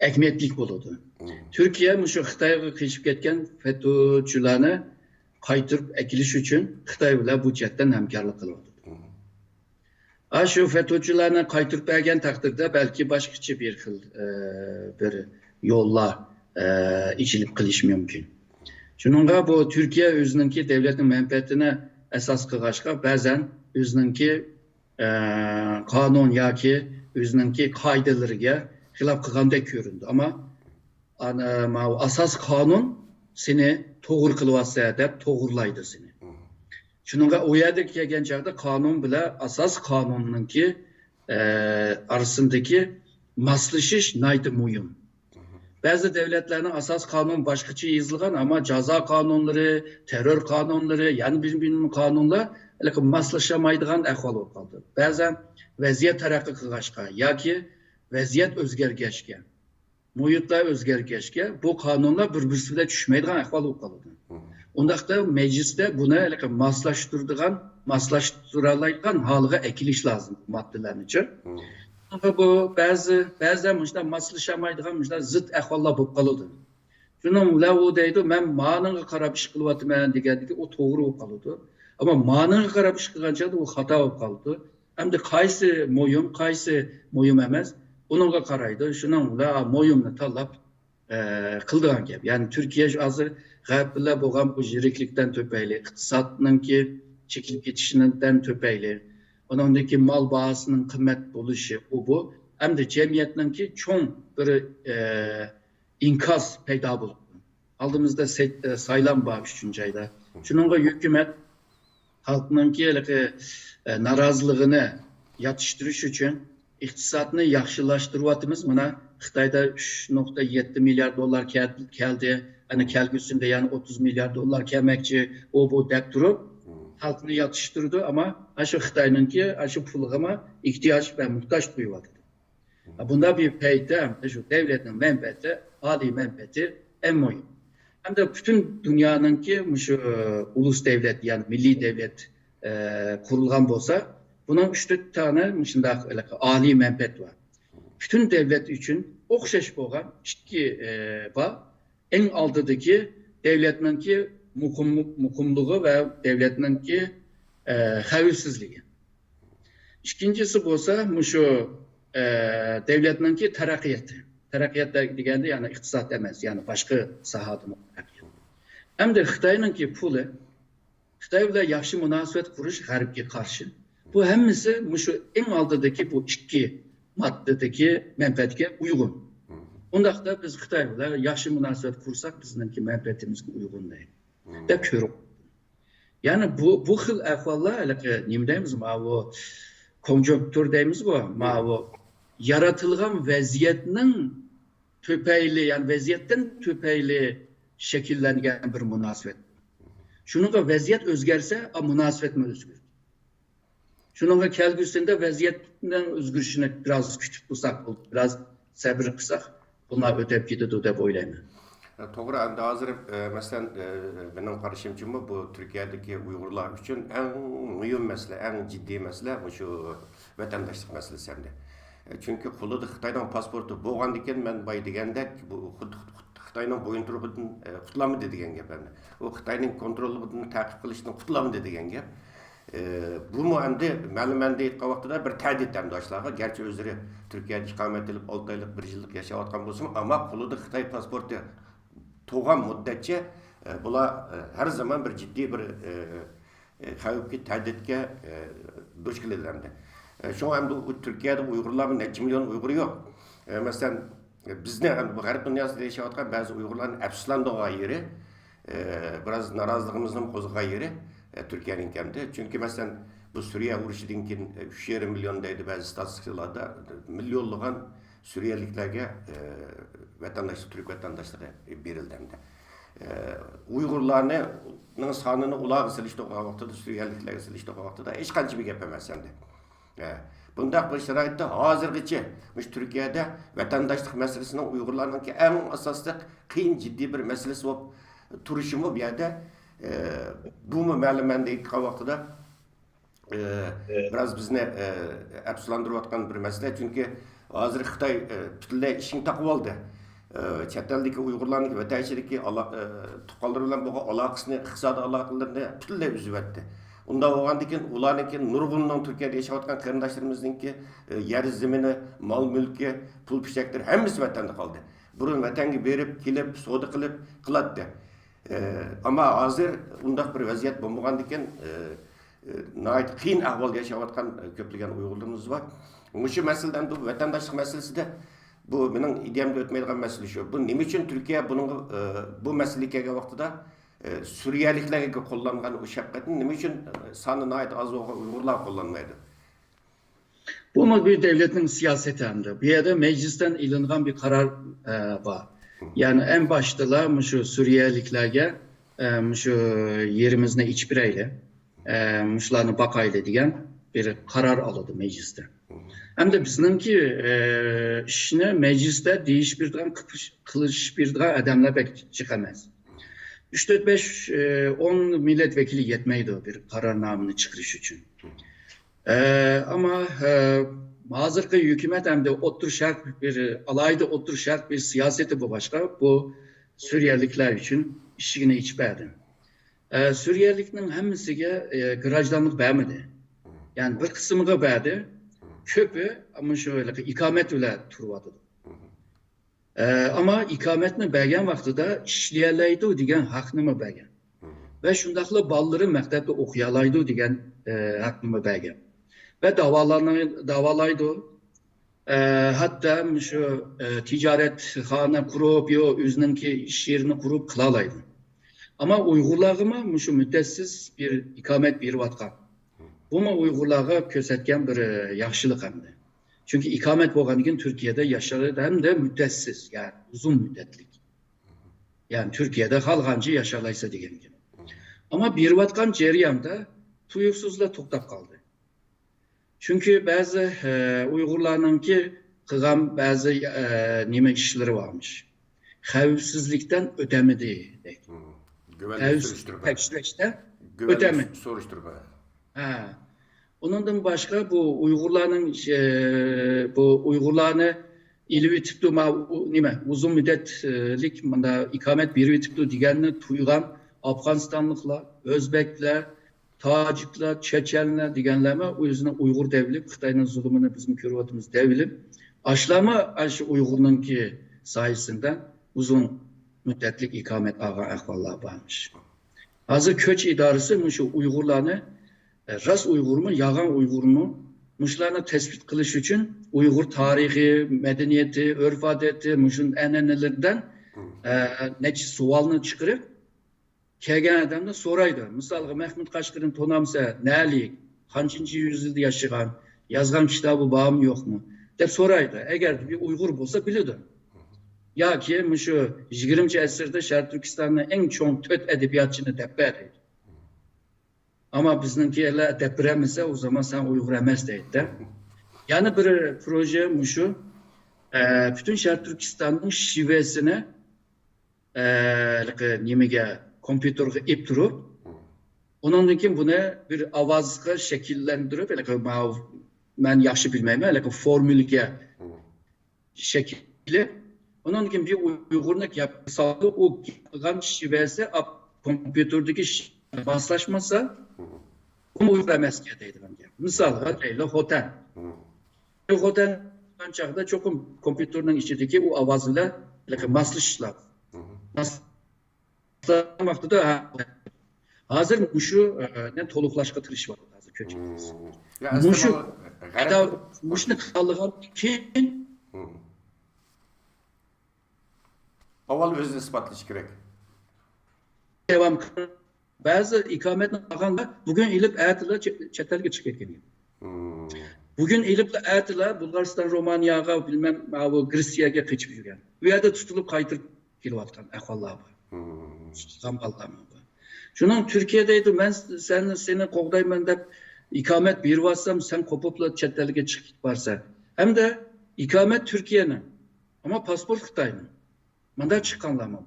Speaker 2: ahamiyatlik bo'ladi. Turkiya shu Xitoyga qechib ketgan FETÖ'chilarni qaytirib akilish uchun Xitoy bilan bu jihatdan hamkorlik qilyapti. Shu FETÖ'chilarni qaytirib bergan taqdirda balki boshqacha bir xil bir yo'llar ichilib qilish mumkin. Shuningga bu Turkiya o'zininki davlatning manfaatini asos qilg'ashqa ba'zan o'zininki qonun yoki o'zininki qoidalariga xilof qilgandek ko'rindi. Ammo asos qonun seni to'g'ri qilyapsa deb to'g'rilaydi seni. Shuningga u yerda kelgan chog'da qonun bilan asos qonunninki orasidagi moslashish nihoyatda muhim. Ba'zi davlatlarning asos qonun boshqacha yozilgan, ammo jazo qonunlari, terror qonunlari, yana bir qonunlar moslashamaydigan ahvol bo'lib qoldi. Ba'zan vaziyat taraqqiy qilgachga yoki vaziyat o'zgargachga, muhitlar o'zgargachga bu qonunlar bir-birisi bilan tushmaydigan ahvol bo'lib qoldi. Undaqda meclisde buni moslashtiradigan holiga ekilish lozim moddalarnichi. Bu ba'zan muşda moslashamaydigan muşda zid ahvollar bo'lib qoladi. Shuning bilan u deydi, men ma'niga qarab ish qilyapman degandiki, u to'g'ri bo'lib qoladi. Ammo ma'niga qarab ish qilgancha u xato bo'lib qoldi. Hamda qaysi muhim emas, unga qaraydi. Shuning bilan muhimni tanlab qildigan gap. Ya'ni Turkiya hozir g'arb bilan bo'lgan bu yiriklikdan topayli, iqtisodninki chekilib ketishidan topayli, onundaki mal bahasının qimmat bo'lishi bu hamda jamiyatninki cho'ng bir inkas paydo bo'ldi. Oldimizda saylan bor 3-oyda. Shuningga hukumat halkınınki narazılığını yatıştırış için iktisatını yaxşılaştırıyatımız. Buna Xitayda 3.7 milyar dolar geldi. Hani kelgüsünde yani 30 milyar dolar gelmekçi o bu dep durup halkını yatıştırdı ama aşı Xitay'ınki aşı pulğama ihtiyaç ve muhtaç duyuyordu. Bunda bir peyde şu devletin menfaati, âli menfaati en mühim. Hem de bütün dünyanınki şu ulus devlet yani milli devlet kurulgan olsa bunun 3-4 tane âli menfaat var. Bütün devlet için okşaş boğan iki var. En altıdaki devletinki mukumluğu ve devletinki xavifsizliği. İkincisi olsa şu devletinki terakkiyatı. Terakkiyat degende yani iktisat demez. Yani başka sahada terakkiyat. Hem de Xitay'ınki pulu Xitay ile yaxşı münasebet kuruş G'arbga karşı. Bu hemmisi şu en altıdaki bu iki maddedeki menfaatga uygun. Ondaq da biz Xitay ile yaxşı münasebet kursak bizimki menfaatimizga uygun değil. Dep körüp. Yani bu xil ahvallar nima deymiz bu konjonktür deymiz bu yaratılgan vaziyetning töpeyli yani vaziyetten töpeyli şekillengen bir münasebet. Şununla vaziyet özgerse a münasebet mi özgür? Şununla kelgüsünde vaziyetten özgürüşünü biraz küçük bulsak, biraz sabır kısak bunlar ötep gidiyor dep oylayman.
Speaker 1: To'g'ri, endi hozir masalan mening qarashimcha bu Turkiyadagi Uyg'urlar uchun eng muhim masala, eng jiddiy masala shu vatandoshlik masalasi endi. Chunki qo'lida Xitoydan pasporti bo'lgandan keyin men boy degandek bu Xitoyning bo'yin turubidan qutulamidi degan gap endi. U Xitoyning kontrolidan ta'qib qilishdan qutulamidi degan gap. Bu endi ma'lumotda aytgan vaqtida bir ta'did hamdoshlarga, garchi o'zlari Turkiyada iqomat qilib 6 oylik 1 yillik yashayotgan bo'lsa, ammo qo'lida Xitoy pasporti to'g'an muddatcha bular har zaman bir jiddiy bir xavfga, tahdidga duch keladilar. Şu anda Türkiye'de Uygurlar neçe milyon Uygur yok. Mesela bizde bu garip dünyasında yaşayotgan bazı Uygurların afsuslandığı yeri, biraz narazılığımızın qo'zg'agan yeri Türkiye'nin kendi. Çünkü mesela bu Suriye urushidan keyin 3,5 milyondaydı bazı statistikalarda milyonlagan Suriyeliklerge vatandaşlık, Türk vatandaşlığı berildi. Uygurlarning sonini ular silishtirgan vaqtida, Suriyeliklarga silishtirgan vaqtida hech qancha bir gap emas endi. Bundaq bir sharoitda hozirgacha Turkiyada vatandaşlık masalasini Uygurlarninki eng asosli qiyin jiddiy bir masalasi bo'lib turishi bu yerda bu ma'lumotda aytgan vaqtida biraz bizni afsuslantirayotgan bir masala. Chunki hozir Xitoy butunlay ishini taqib oldi. Chet eldagi Uyg'urlarning vatanchilikka tuqqanlar bilan bo'lgan aloqasini, iqtisodiy aloqalarini butunlay uzib o'tdi. Unda bo'lgandan keyin ularniki nurg'undan Turkiyada yashayotgan qarindoshlarimizninki yer zamini, mol mulki, pul pichaklar hammasi vatanda qoldi. Burun vatanga berib, kelib, savdo qilib qiladi. Ammo hozir undaq bir vaziyat bo'lmagandan keyin nihoyat qiyin ahvolda yashayotgan ko'plagan Uyg'urlarimiz bor. Shu masaladan bu vatandoshlik masalasida bu mening ideyamda o'tmaydigan masala shu. Bu nima uchun Turkiya buning bu masalaga kelgan vaqtida Suriyeliklarga qo'llangan o shafqatni nima uchun soni nihoyat az bo'lgan Uyg'urlar qo'llanmaydi?
Speaker 2: Bu bir devletin siyaseti hem de. Bir yerde meclisten ilingan bir karar var. Yani en başta şu Suriyeliklerge şu yerimizde iç bireyle müşlarını bakayla diyen bir karar aldı mecliste. Hem de bizimki işine mecliste değiş birden kılıç birden adamlar pek çıkamaz. 3-4-5-10 milletvekili yetmeydi bir kararnamını çıkırış için. Ama hazırki hükümet hem de oturuşak bir alayda oturuşak bir siyaseti bu başka. Bu Suriyeliler için işine içberdi. Suriyeliklerin hemisiga grajdanlık vermedi. Yani bir kısmına verdi. Köpü ama şöyle ikamet ile turvadı. Ama ikametini bergen vaxtida işleyelaydı degan haqqını bergen. Ve şundaqla balları məktəbdə oxuyalaydı degan haqqını bergen. Ve davalaydı. Hatta şu ticaret xana kurup, özününki iş yerini kurup kılalaydı. Ama Uygurlarıma şu müddətsiz bir ikamet bir vatkan. Bu mu Uygurlarga kösetken bir yaxşılık hem de. Çünkü ikamet bolğandan Türkiye'de yaşadı hem de müddətsiz, yani uzun müddetlik. Yani Türkiye'de halgancı yaşalaysa degen gibi. Ama bir vatkan ceriyanda tuyuksuzla toktap kaldı. Çünkü bazı Uygurlarınki kılgan bazı nime işleri varmış. Xavfsizlikten ödemedi. Xavfsizlikten ödeme.
Speaker 1: Soruşturma.
Speaker 2: Ha. Ondan başka bu Uygurlarını ilvi tipli nime uzun müddetlik ikamet bir tipli digenini tuygan Afganistanlıklar, Özbekler, Tacikler, Çeçenler degenleme o yüzden Uygur devlip, Xitay'ın zulümünü bizim körüvatımız devlip, aşlama Uygur'un ki sayesinde uzun müddetlik ikamet ağa ahvallar varmış. Hazır köç idaresi şu Uygurlarını ras Uygur mu, yagan Uygur mu? Muşlarını tespit kılış için Uygur tarihi, medeniyeti, örf adeti, muşun enenelerinden neçi sualını çıkarıp kelgen adam da soraydı. Misalga Mehmet Kaşkır'ın tonamsa nälik, kaçıncı yüzyılda yaşayan, yazgan kitabı bağım yok mu? Dep soraydı. Eğer bir Uygur bolsa bilirdi. Ya ki şu 20. əsrdə Şərq Türkistan'ın en çok töt edebiyatçını depberdi. Ama bizimki elə depremse o zaman sen Uygur emez deydi. Yani bir proje muşu bütün Şərq Türkistan'ın şivesine nimege kompüterge ip durup ondan ki bunu bir avazga şekillendirip ben yaxşı bilmeyim ki formülge şekilli ondan ki bir Uygurluk yapsa o gan şivesi kompüterdeki baslaşmasa o Uygur emez deydi bence. Misal Leyla Hotel. Hotel çağda çok kompüterinin içindeki o avazıyla maslışlar. Hazır muşu ne toluklaşka tırış var hazır köçü. Muşu muşunu kaldıgan kim?
Speaker 1: Aval özünü ispatlaş gerek.
Speaker 2: Devam bazı ikametin ağanda bugün ilip ertiler çetelge çıkıp geliyor. Bugün ilip ertiler Bulgaristan, Romanya'ya bilmem Grisya'ya kaçıp yürüyen. Bir yerde tutulup kaytırıp kilovattan ahvallah var. Zamballamı. Şunun Türkiye'deydi ben seni kovdayım da ikamet bir varsam sen kopupla çetelge çıkıp varsa. Hem de ikamet Türkiye'nin ama pasport Xitay'ın. Manda çıkanlama var.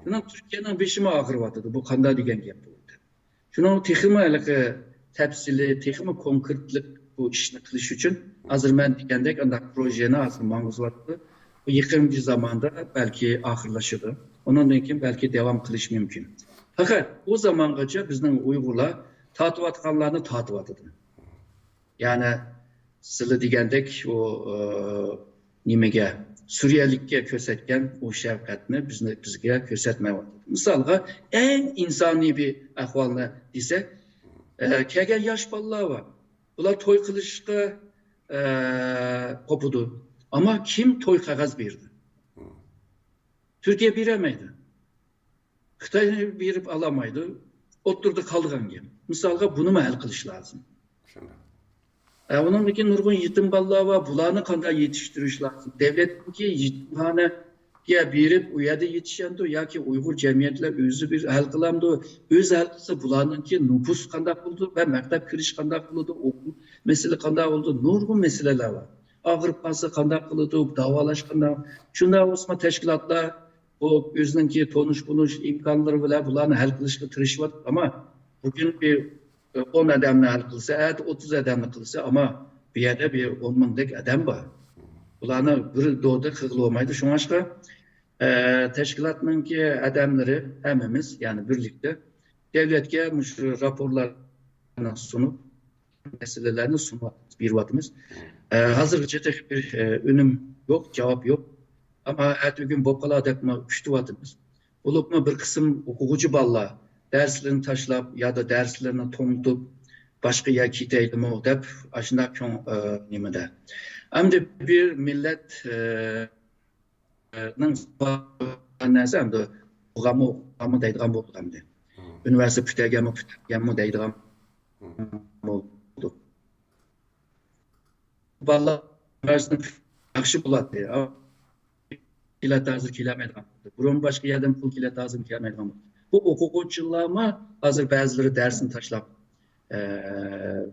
Speaker 2: Şunun Türkiye'nin beşime ağır vatıdı. Bu kanda digen yapıldı. Şunun tekimi tepsili, tekimi konkretlik bu işini kılış için hazır ben digendek andak projeni hazır mangız vardı. Bu yakın bir zamanda belki ahırlaşırdı. Ondan sonra belki devam kılış mümkün. Fakat o zaman kaça bizden Uygurlar tatıvatkanlarını tatıvatıdı. Yani sılı digendek o nimege Suriyelikke kösetken o şefkatini bizge kösetmeye vardı. Misalga en insani bir ahvalını desek kegen yaş ballağı var. Bunlar toy kılışta kopudu. Ama kim toy kagaz birdi? Türkiye biremeydi. Xitay birip alamaydı. Oturdu kaldıgan gibi. Misalga bunu mu el kılış lazım? Onun için nurgun yetim ballağı var. Bulanı kanda yetiştiriş lazım. Devletin ki yetimhane ya birip uyada yetişendu ya ki Uygur cemiyetler özü bir el kılamdı. Öz el kılsa bulanın ki nüfus kanda buldu ve mektep kiriş kanda buldu. Okul mesele kanda oldu. Nurgun meseleler var. Ağırpası kanda kıldı. Davalaş kanda. Şunda olsun teşkilatlar o özünün ki tonuş bunuş imkanları bile bulanı el kılışka tırış var. Ama bugün bir 10 adamla hal kılsa, 30 adamla kılsa ama bir yerde bir 10 mingdek adam var. Bularını bir doğuda kıgıl olmaydı. Şuna başka teşkilatının ki adamları hemimiz yani birlikte devletke şu raporlarını sunup meselelerini sunup bir vatımız. Hazırlıkça tek bir önüm yok, cevap yok. Ama ertesi gün bokala adakma üçtü vatımız. Olup mu bir kısım hukukucu balla derslerini taşlap ya da derslerini tonutup başka yer kiteydim o dep aşında kön nimede. Hem de bir millet nın hem de o'qiganmi deydigan bo'ldi endi. Universitet pütəgənmi deydigan oldu. Vallahi üniversitenin yaxşı buladı ya. Kilat hazır kiləməydigan oldu. Burun başqa yerdən pul kilat hazır kiləməydigan oldu. Bu oxucularıma hazır bəziləri dərsini taşlab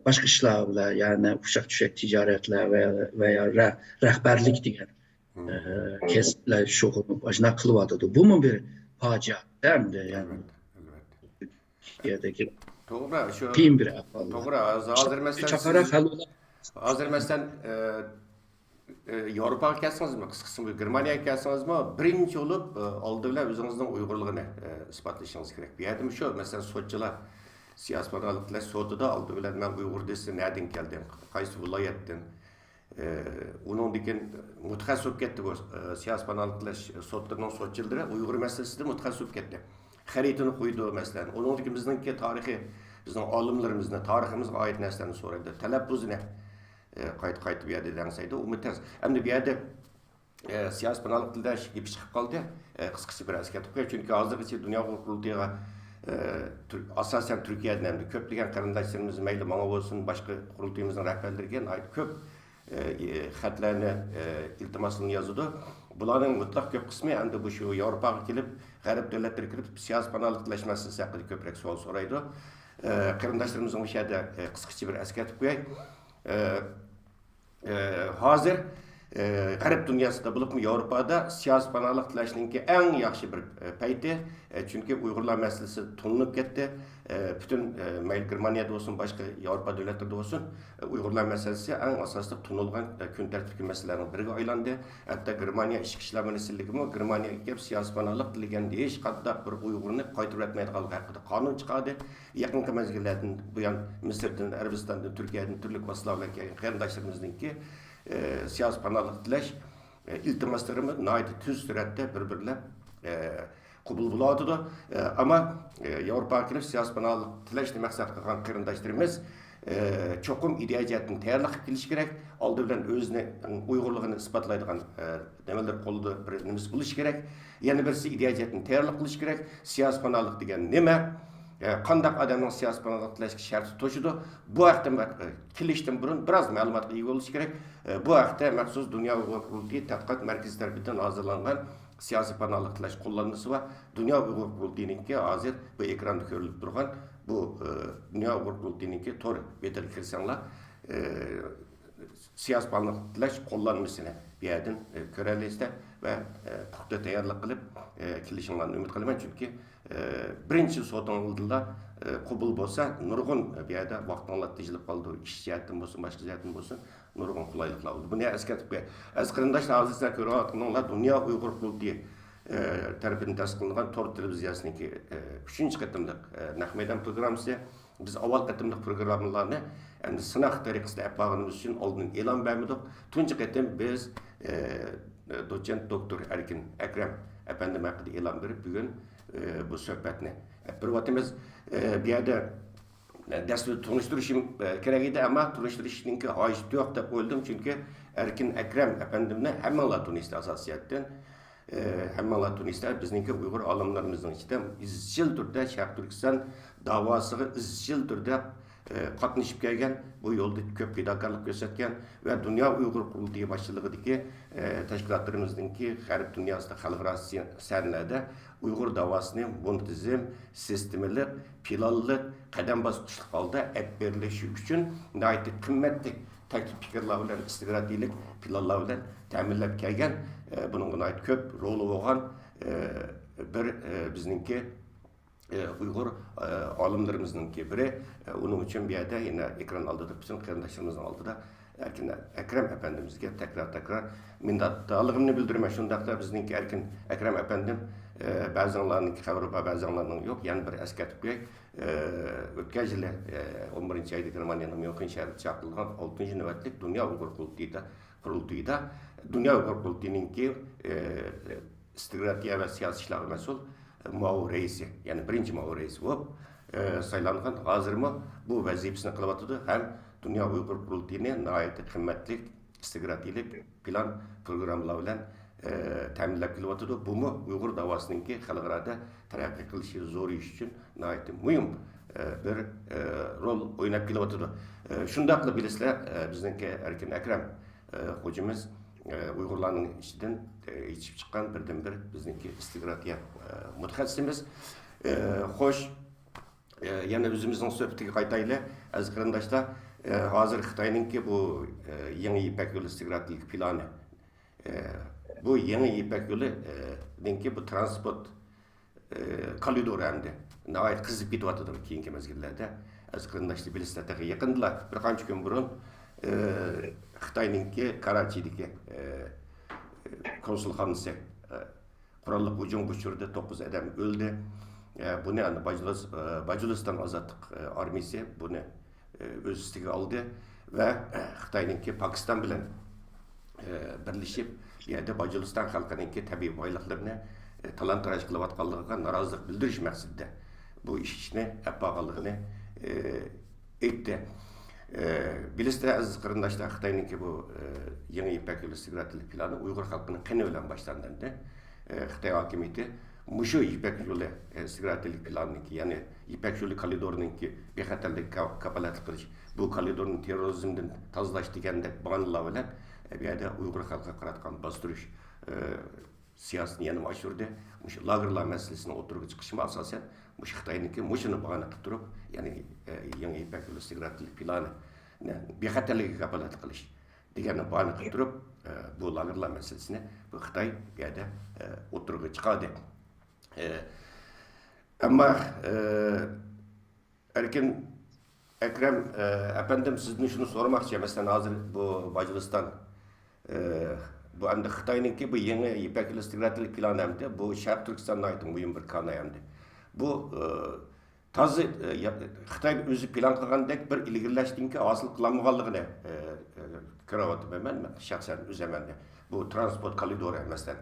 Speaker 2: başqa işlərlə, yəni uşaq düşək ticarətlə və ya rəhbərlik digər kəsblər şoxunu başına qılıvadıdı. Bu mu bir facia, değil mi? Yani yerdeki
Speaker 1: Doğru, şu
Speaker 2: pin bir ahval.
Speaker 1: doğru. Hazır mesela
Speaker 2: Çakarak hal olan.
Speaker 1: hazır mesela Avrupaga kelsingizmi, qisqasi Germaniyaga kelsingizmi, birinchi bo'lib oldi bilan o'zingizning Uyg'urligini isbotlashingiz kerak. Bu yerda shu, masalan, sotchilar siyosatparvarliklar sotida oldi bilan men Uyg'ur desa nereden keldim, qaysi viloyatdan. Undan keyin mutaxassis bo'lib ketdi bu siyosatparvarliklar sotlarning sotchilari Uyg'ur masalasida mutaxassis bo'lib ketdi. Xaritini qo'ydi masalan. Undan keyin bizningki tarixiy, bizning olimlarimizni, tariximizga oid narsalarni so'raydi. Talaffuzini qaytib bu yerda dengsaydi, u mutaz. Endi bu yerda siyosatparvarlik tilida gap chiqib qoldi. Qisqacha bir eslatib qo'yay, chunki hozirgacha dunyo qurultiyiga asosan Turkiyadan ham ko'plagan qarindoshlarimiz mayli menga bo'lsin, boshqa qurultiyimizning rahbarlariga oid ko'p xatlarni, iltimoslarni yozadi. Bularning mutlaq ko'p qismi endi bu shu Yevropaga kelib, g'arb davlatlariga kirib siyosatparvarlik masalasi haqida ko'proq savol so'raydi. Qarindoshlarimizni o'sha yerda qisqacha bir eslatib qo'yay. Hozir g'arb dunyosida bo'libmi Yevropada siyosatparvarlik tilashninki eng yaxshi bir payti, chunki Uyg'urlar masalasi tulinib ketdi. Bütün mayli Germaniyada bo'lsin, boshqa Yevropa davlatlarida bo'lsin, Uyg'urlar masalasi eng asosli tunilgan kun tartibli masalalarning biriga aylandi. Hatto Germaniya ichki ishlar ministrligimi Germaniyaga kelib siyosatparvarlik degan hech qanday bir Uyg'urni qaytarib o'tmaydiganligi haqida qonun chiqardi. Yaqinqi mezgillardan buyon Misrdan, Arabistondan, Turkiyadan turli vasitlar kelgan qarindoshlarimizningki siyosatparvarlik tilash iltimoslarimiz nihoyat tez suratda bir-birlab qabul bo'ladi. Ammo Yevropaga kirib siyosatparvarlik tilashni maqsad qilgan qarindoshlarimiz cho'qim ideya jihatdan tayyorlab kelish kerak. Oldi bilan o'zini Uyg'urligini isbotlaydigan nimalar qo'lida bir nimasi bo'lish kerak. Yana birisi ideya jihatdan tayyorlab qilish kerak. Siyosatparvarlik degan nima? Qanday odamning siyosatparvarlik tilashga sharti to'shidi? Bu haqda kelishdan burun biroz ma'lumotga ega bo'lish kerak. Bu haqda maxsus Dunyo Uyg'ur qurultiyi tadqiqot markazi tomonidan hozirlangan siyosatparvarlik tilash qo'llanmasi va Dunyo Uyg'ur qurultiyininki hozir bu ekranda ko'rilib turgan bu Dunyo Uyg'ur qurultiyininki tor betiga kirsanglar siyosatparvarlik tilash qo'llanmasini bu yerdan ko'ra olasizlar va puxta tayyorlik qilib kelishinglarni umid qilaman, chunki birinchi so'tingizda qabul bo'lsa, nurg'un bu yerda vaqtinglar tejilib qoldi, ish jihatdan bo'lsin, boshqa jihatdan bo'lsin, nurg'un qulayliklar bo'ldi. Buni eslatib qo'yay. Qarindoshlar, hozir sizlar ko'rayotganlar Dunyo Uyg'ur qurultiyi tarafidan tasdiqlangan tor televiziyasiniki 3-qatimliq naq maydon programmasi. Biz avval qatimliq programmalarni endi sinaq tariqasida yapganimiz uchun oldin e'lon berdik. Tunji qatim biz doçent doktor Erkin Akram efendim haqida e'lon berib bugun bu suhbatni bir vatimiz bu yerda dastur tanıştırışım kerak edi, ammo tanıştırışninki hojati yo'q deb o'yladim, chunki Erkin Akram efendimni hammalar Tunisda asosiyatdan hammalar Tunisda bizningki Uyg'ur olimlarimizning ichida izchil turda Sharq Turkiston davosiga izchil turda qatnashib kelgan, bu yo'lda ko'p fidokorlik ko'rsatgan va Dunyo Uyg'ur qurultiyi boshchiligidagi tashkilotlarimizningki g'arb dunyosida xalqaro sahnada Uyg'ur davosini muntazam, sistemli, planli, qadam bosqichli holda olib berilishi uchun nihoyat qimmatli taklif fikrlar bilan strategik planlar bilan ta'minlab kelgan, buning nihoyat ko'p roli bo'lgan bir bizningki Uyg'ur olimlarimizninki biri. Uning uchun bu yerda yana ekran oldida bütün qarindoshlarimizning oldida Erkin Akram efendimizga tekrar minnatdorligimni bildiraman. Shundaqda bizningki Erkin Akram efendim ba'zilarninki xabari bor, ba'zilarning yo'q. Yana bir eslatib qo'yay. O'tgan yili 11-oyda Germaniyaning Myunxen shahrida chaqirilgan 6-navbatlik Dunyo Uyg'ur qurultiyida Dunyo Uyg'ur qurultiyininki strategiya va siyosiy ishlar mas'ul muavin reisi, yani birinchi muavin reisi bo'lib saylangan. Hozirmi bu vazifasini qilyapti ham Dunyo Uyg'ur qurultiyini nihoyat qimmatli strategik plan programmalar bilan ta'minlab kelyapti. Bu mu Uyg'ur davosininki xalqarada taraqqiy qilishi zo'r ish uchun nihoyatda muhim bir rol o'ynab kelyapti. Shundoq qilib bilasizlar, bizningki Erkin Akram hocamız Uyg'urlarning ichidan yetishib chiqqan birdan-bir bizningki istiqrotiya mutaxassisimiz. Xo'sh, yana o'zimizning suhbatiga qaytaylik. Aziz qarindoshlar, hozir Xitoyninki bu yangi Ipak yo'li istiqroqlik plani, bu yangi Ipak yo'lininki bu transport koridori hamda nihoyat qizib ketyapti keyingi mezgillarda. Aziz qarindoshlar, bilasizlar, yaqinda bir qancha kun burun Xitoyninki Karachidagi konsulxonasi qurolli hujumga uchradi, 9 odam o'ldi. Buni Bajuliston ozodlik armiyasi buni o'z ustiga oldi va Xitoyninki Pokiston bilan birlashib, bu yerda Bajuliston xalqininki tabiiy boyliqlarini talon-taroj qilayotganligiga norozilik bildirish maqsadida bu ishni olib aytdi. Bilisizlar aziz qarindoshlar, Xitoyninki bu yangi Ipak yo'li istiqroqlik plani Uyg'ur xalqining qini bilan boshlandi. Xitoy hokimiyati mushu Ipak yo'li istiqroqlik planiniki, ya'ni Ipak yo'li koridorininki bexatarlik kapolatlik qilish, bu koridorni terrorizmdan tozalash degandek banolar bilan bu yerda Uyg'ur xalqiga qaratgan bostirish siyosatini yana oshirdi. Mushu lagerlar masalasini o'tirib chiqishma asosan mushu Xitoyninki mushuni bahona qilib turib, ya'ni yangi Ipak yo'li istiqroqlik plani bexatarlikka kapolatlik qilish deganni bahona qilib turib, bu lagerlar masalasini bu Xitoy bu yerda o'tirib chiqadi. Ama Erkin Ekrem efendim, sizden şunu sormak istiyorum. Mesela hazır bu Bajuliston bu hem de Xitoyninki bu yeni Ipak yo'li istiqroqlik planı hem de bu Şarkı Türkistan'da ait mühim bir konu hem de. Bu tazı Xitoy o'zi plan qilgandek bir ilgirlashlikka hosil qilinmaganligini ko'ryapman men shaxsan o'zimda. Bu transport koridori mesela.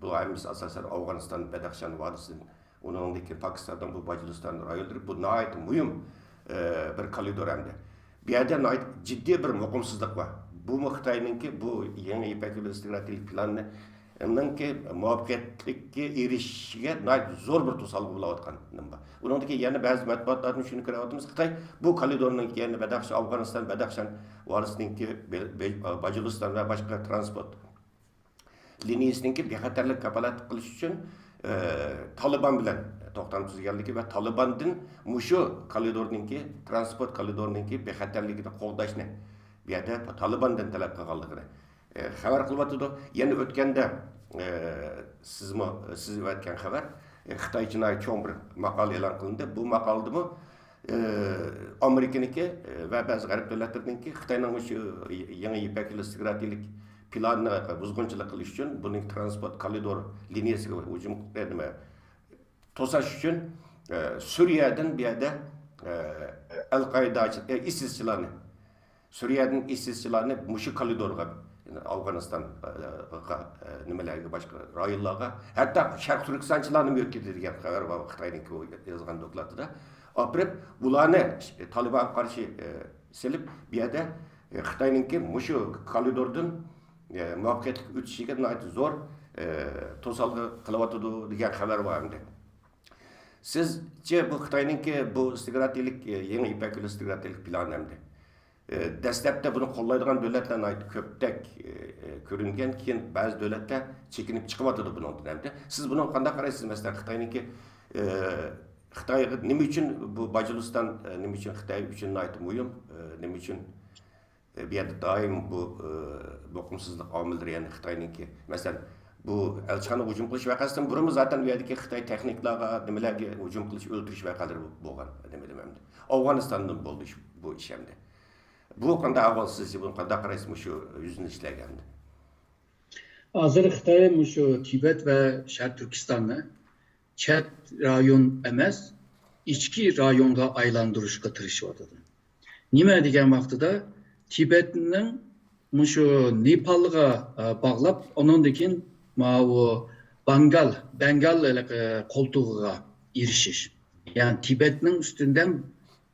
Speaker 1: Bu ayımız asasen Afganistan, Badakhshan vadisinden, onundaki Pakistan'dan bu Bajuliston rayonları bu nihayet mühim bir koridor hem de. Bir yerde nihayet ciddi bir mukumsuzluk var. Bu Xitoyninki bu yeni Ipak yo'li istiqroqlik planınınki muvaffaqiyatlikka erishishga nihayet zo'r bir to'salg'i bo'layotganim bor. Uningdagi yana ba'zi matbuotlardan shuni ko'ryapmiz. Xitoy bu koridorninki, ya'ni Afg'oniston, Badakhshan vadisininki Bajuliston va boshqa transport liniyasininki bexatarlik kapolatlik qilish uchun Taliban bilan to'xtam tuzganligi va Talibandan mushu koridorninki transport koridorininki bexatarligini qo'llashni bu yerda Talibandan talab qilganligini xabar qilyapti. Yana o'tganda siz aytgan xabar Xitoy jinoiy cho'ng bir maqola e'lon qilindi. Bu maqoladami Amerikaniki va ba'zi g'arb davlatlariniki Xitoyning shu yangi Ipak yo'li istiqroqlik planni buzg'unchilik qilish uchun, buning transport koridor liniyasiga hujum to'sash uchun Suriyadan bu yerda Al-Qoida ISISchilarni mushu koridorga, Afg'onistonga, nimalarga, boshqa rayonlarga, hatto Sharq Turkistonchilarni yo'tkazdi degan xabar bor Xitoyninki yozgan dokladida. Opirib bularni Taliban qarshi selib bu yerda Xitoyninki mushu koridordan muvaffaqiyatli o'tishiga zo'r to'salg'i qilyapti degan xabar bor endi. Sizcha bu Xitoyninki bu istiqroqlik yangi Ipak yo'li istiqroqlik plani endi dastlabda buni qo'llaydigan davlatlarning aytib ko'pdak ko'ringan, keyin ba'zi davlatlar chekinib chiqyapti bundan endi. Siz buni qanday qaraysiz? Masalan, Xitoyninki Xitoyga nima uchun bu Bajuliston nima uchun Xitoy uchun aytib muhim, nima uchun bir yerda doim bu boqimsizlik omillari, ya'ni Xitoyninki masalan bu elchixona hujum qilish vaqasidan burun zaten bu yerdagi Xitoy texniklarga nimalarga hujum qilish, o'ldirish vaqalari bo'lgan, demayman endi. Afg'onistondan bo'ldi bu ish endi. Bu qanday ahvol, siz buni qanday qaraysiz shu yuzini ishlaganda?
Speaker 2: Hozir Xitoy shu Tibet va Sharq Turkistonni chet rayon emas, ichki rayonga aylantirishga tirishyapti. Nima degan vaqtida Tibetning shu Nepalga bog'lab, ondan keyin o Bengal qo'ltig'iga erishish. Ya'ni Tibetning ustidan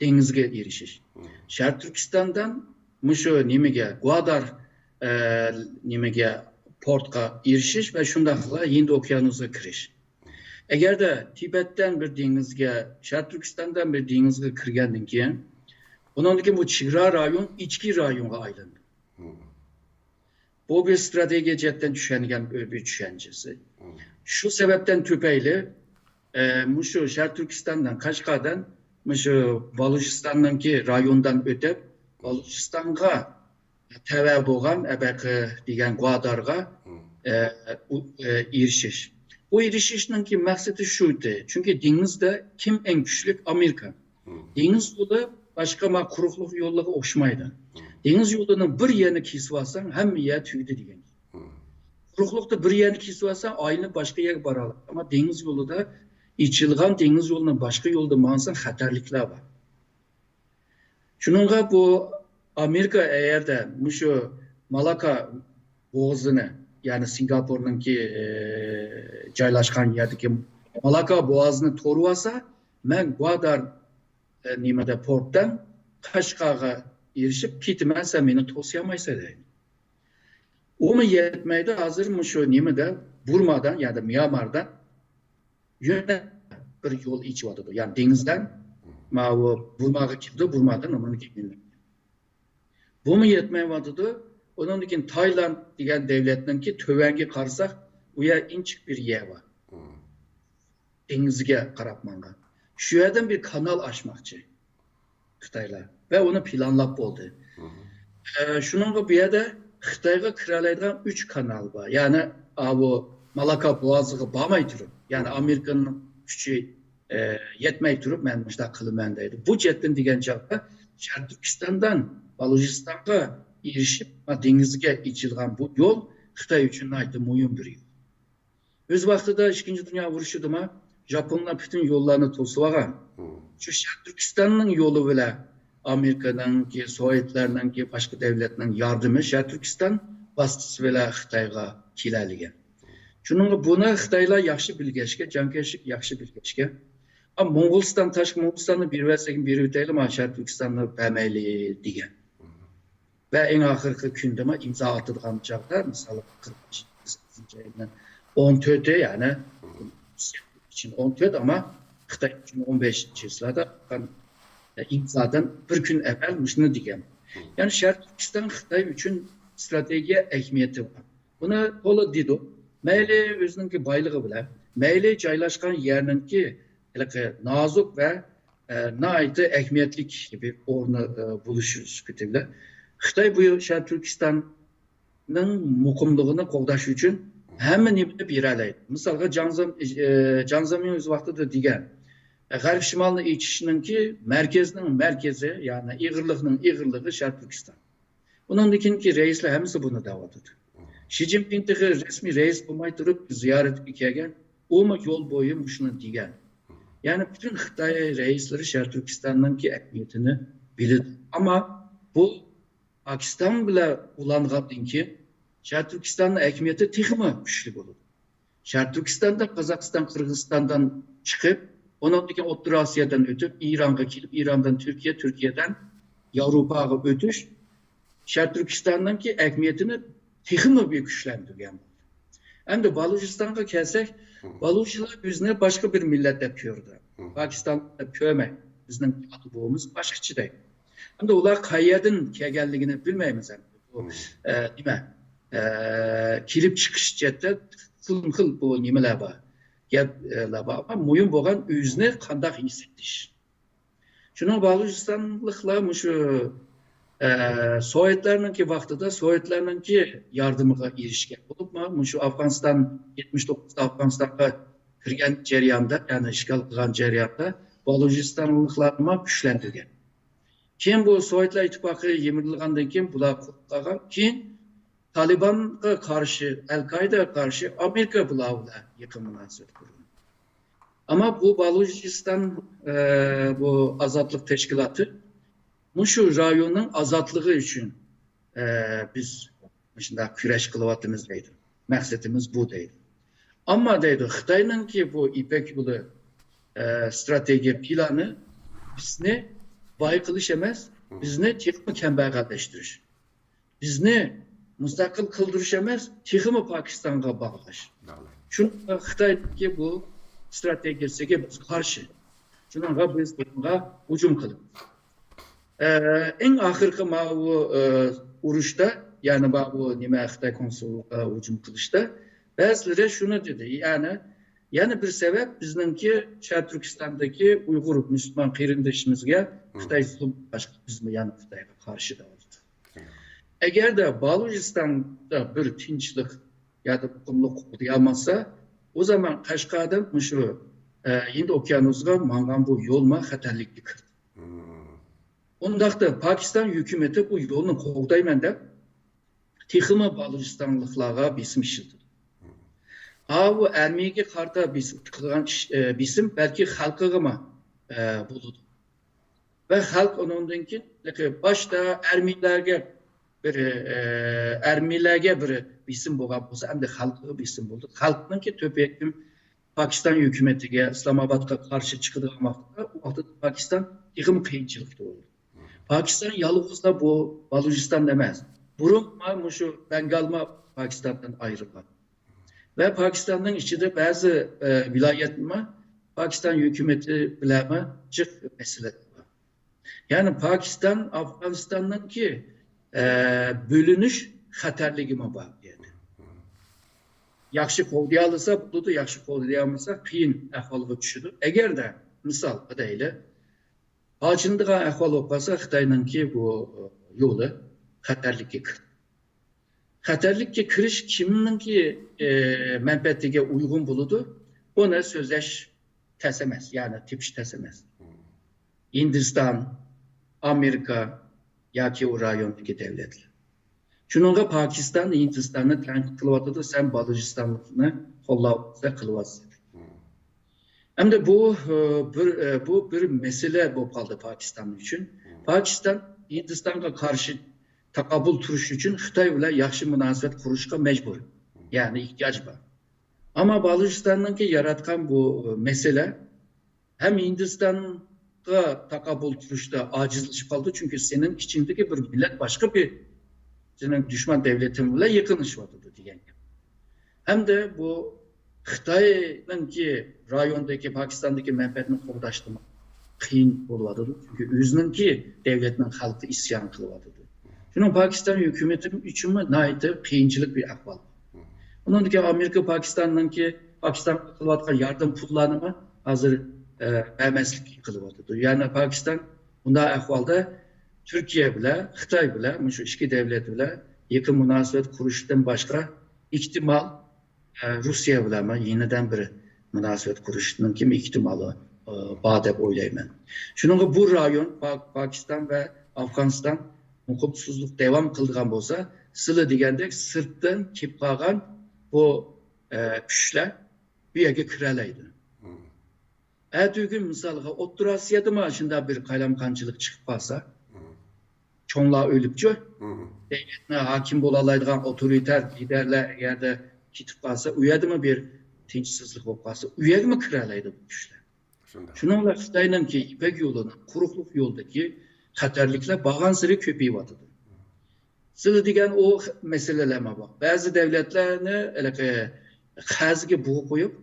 Speaker 2: dengizga erishish. Sharq Turkistondan shu nimaga Gwadar nimaga portga erişiş ve şundaqla Hind okyanusiga kirish. Agarda Tibetdan bir dengizga, Sharq Turkistondan bir dengizga kirgandan keyin, undan keyin bu chegara rayon ichki rayonga aylandi. Bu bir strategiya jihatdan tushungan bir tushunchasi. Shu sababdan tupayli shu Sharq Turkistondan, Qashqardan, shu Balochistondanki rayondan o'tib, Balochistonga tava bo'lgan abaqi degan G'adarga erishish. Bu erishishninki maqsadi shu edi. Chunki dengizda kim eng kuchli? Amerika. Dengiz yo'li boshqa quruqlik yo'llariga o'xshamaydi. Dengiz yo'lini bir yerini kesib olsang, hamma yer tugdi degan. Quruqlikda bir yerini kesib olsang, aylanib boshqa yerga bora oladi. Ammo dengiz yo'lida ichilgan dengiz yo'lini boshqa yo'lda mansang xatarliklar bor. Shuningga bu Amerika eğerde shu Malaka bo'g'izini, ya'ni Singapurninki joylashgan yerdagi Malaka bo'g'azini to'rib olsa, men G'adar nimada portdan Qashqarga erishib ketaman, sen meni to'siyamaysan deydi. Uni yetmaydi, hozir shu nimada Burmadan, ya'ni Myanmardan yana bir yo'l ichib ya'ni dengizdan Burmaga keldi, Burmadan uni keldi. Bu mu yetmeymadı? Onun için Tayland degan devletninki tövengi qarsak, u yer inçik bir yer var. Dengizga qarab mangan. Shu yerdan bir kanal açmakçı Xitoylar ve onu planlab bo'ldi. Shuningga bu yerda Xitoyga kira oladigan 3 kanal var. Yani bu Malaka bo'g'aziga bormay turib, yani Amerikaning kuchi yetmay turib, men shunday qilaman deydi. Bu jihatdan degan joyda Sharq Turkistondan Balochistonga erishib, dengizga ichilgan bu yo'l Xitoy uchun aytib muhim bir yo'l. O'z vaqtida 2. Dunyo urushida Japonlar bütün yo'llarni to'sib olgan. Shu Sharq Turkistonning yo'li bilan Amerikadanki, Sovetlarninki, boshqa davlatlarning yordami Sharq Turkiston vasitasi bilan Xitoyga keladigan. Shuning buni Xitoylar yaxshi bilgachga, jankesh yaxshi bilgachga. Ama Moğoliston, tashqi Moğolistonni berib o'taylik, mana Sharq Turkistonni bermayli degan. Ve en ahırki kunda imza atılgan çağda, mesela 45. 14'e yani için 14 ama Xitoy için 15. yıllarda imzadan bir gün evvel şunu diyeyim. Yani Sharq Turkiston Xitoy için stratejiya ehemmiyeti var. Buna to'la dedi. Mayli o'zininki boyligi bilan, mayli joylashgan yerninki nazik ve nihoyatda ehemmiyetlik bir o'rni buluşuyoruz kütübde. Xitoy bu Sharq Turkistonning muqimligini qo'llash uchun hamma nimani bera oladi. Misolga Janzamin o'z vaqtida degan, G'arb shimolni ichishningki markazi, ya'ni ig'irlikning ig'irligi Sharq Turkiston. Undan keyingi raislar hammasi buni da'vat etdi. Xi Jinping rasmiy rais bo'lmay turib ziyoratga kelgan, u yo'l bo'yi shuni degan. Yani bütün Xitoy raislari Sharq Turkistonninki ahamiyatini biladi. Ama bu Pakistan bilan ulangandan keyin Sharq Turkistonning ahamiyati texmi kuchli bo'ladi. Sharq Turkistonda Qozog'iston, Qirg'izistondan chiqib, ondan keyin O'rta Osiyodan o'tib, Ironga kelib, Irondan Turkiya, Turkiyadan Yevropaga o'tish Sharq Turkistonninki ahamiyatini texmi kuchlantirgan. Endi Balochistonga kelsak, Balochlar o'zini boshqa bir millat deb ko'rdi. Pokiston deb ko'rmay, bizning atubimiz boshqacha. Endi ular qayerdan kelganligini bilmaymiz. Nima? Kelib chiqish jihatda xil bu nimalar bor. Gaplar bor. Ammo muhim bo'lgan o'zini qanday his etish. Shuning Balochistonliklar shu Sovetlarninki vaqtida Sovetlarninki yordamiga erishgan bo'libmi? Shu Afg'oniston 79'da Afg'onistonga kirgan jarayonda, ya'ni ishg'ol qilgan jarayonda Balochistonliklarni kuchlantirgan. Keyin bu Sovetlar ittifoqi yemirilgandan keyin bular qolgan. Keyin Taliban'a karşı, El-Qaide'ye karşı Amerika bular bilan yaqin munosabat qurgan. Ama bu Balochiston bu azatlık teşkilatı şu rayonun azatlığı için biz şimdi küreş kılıvatımız deydi. Məqsədimiz bu deydi. Ama deydi Xitoy'nın ki bu İpek yolu strateji planı bizni vay kılış emez, bizni tek mükemmelleştirir. Bizni müstakil kıldırış emas, texmi Pakistan'a bağlaş. Şunga Xitoydagi bu strategiyasiga biz qarshi. Shunga biz bunga hujum qilib. Eng oxirgi bu urushda, ya'ni bu nima Xitoy konsulligiga hujum qilishda ba'zilari shuni dedi. Yana bir sebep bizningki Sharq Turkistondagi Uyg'ur musulmon qarindoshlarimizga Xitoy zulm bizmi yana Xitoyga qarshi davlat. Agarda Balujistonda bir tinchlik ya da muqimlik qurolmasa, o zaman Qashqardan shu Hind okeanosiga mangan bu yo'lma xatarlikka kirdi. Ondaqda Pakistan hukumati bu yo'lni qo'g'dayman deb texmi Balujistonliklarga besim ishildi. Bu armiyaga qarta qilgan besim balki xalqiga bo'ladi. Va xalq undan keyin boshda armiyalarga bir besim bo'lgan bo'lsa, endi xalqiga besim bo'ldi. Xalqningki to'paykim Pakistan hukumatiga, Islomobodga qarshi chiqadigan vaqtda, u vaqtda Pakistan texmi qiyinchilikda bo'ldi. Pakistan yolg'izla bu Balujiston emas. Burun shu Bengalma Pakistandan ayrılgan. Ve Pakistan'ın içinde bazı vilayetler Pakistan hükümeti bileme çık mesele var. Yani Pakistan, Afganistan'dan ki bölünüş xatarligi var yani. Yaxşı qo'llayalsa bo'ladi, yaxshi qo'llayolmasa qiyin ahvolga tushadi. Agarda misol qadayli hojindigan ahvol bo'lsa Xitoyninki bu yo'li xatarlikka kirdi. Xatarlikka kirish kimninki manfaatiga uygun buludu, ona sözleş tez emas, yani tepish tez emas. Hindiston, Amerika yoki u rayondagi davlatlar. Shuningga Pakistan Hindistonni tanqid qilyapti, sen Balujistonlikni qo'llab qilyapsan. Endi bu bir mesele bo'lib qoldi Pakistan uchun. Pakistan Hindistonga qarshi takabül turuş için Xitoy bilan yaxshi munosabat qurishga mecbur. Yani ihtiyaç var. Ama Baluchistan'daki yaratgan bu mesele hem Hindistan'a takabül turuşda acizleşip kaldı. Çünkü senin içindeki bir millet başka bir senin düşman devletin bile yakınlaşmadı diyen. Hem de bu Xitoy'ninki rayondaki Pakistan'daki menfaatini qo'llashtirma qiyin bo'ladi. Çünkü o'zininki devletinin halkı isyan qiladi. Şunun Pakistan hükümetinin üçünü naiti qiyinchilik bir ahval. Onundaki Amerika Pakistan'daki Pakistan kılıvatkan yardım pullarını hazır vermezlik kılıvatıdır. Yani Pakistan bunda ahvalda Türkiye bile, Xitoy bile, şu iki devlet bile yakın münasebet kuruştan başka ihtimal Rusya bile ama yeniden bir münasebet kuruşunun kimi ihtimali var deb o'ylayman. Şunun bu rayon Pakistan ve Afganistan muqimsizlik devam kıldıgan bolsa, sılı degandek sırttan kelib qolgan bu kuchlar bu yerga kiralaydi. Ertügün misalga O'rta Osiyoda mana shunday bir qaylamqanchilik chiqib qolsa, cho'nglar o'libchi, davlatni hokim bo'la oladigan otoriter liderlar agarda ketib qolsa, u yerdami bir tinchsizlik bo'lib qolsa, u yerga kiralaydi bu kuchlar. Shuningdek Xitoyninki İpek yo'lini, quruqlik yo'ldagi xatarliklar bağan sırı köpeyip Sılı degan o meseleler var. Bazı devletlerini qazga buğu koyup,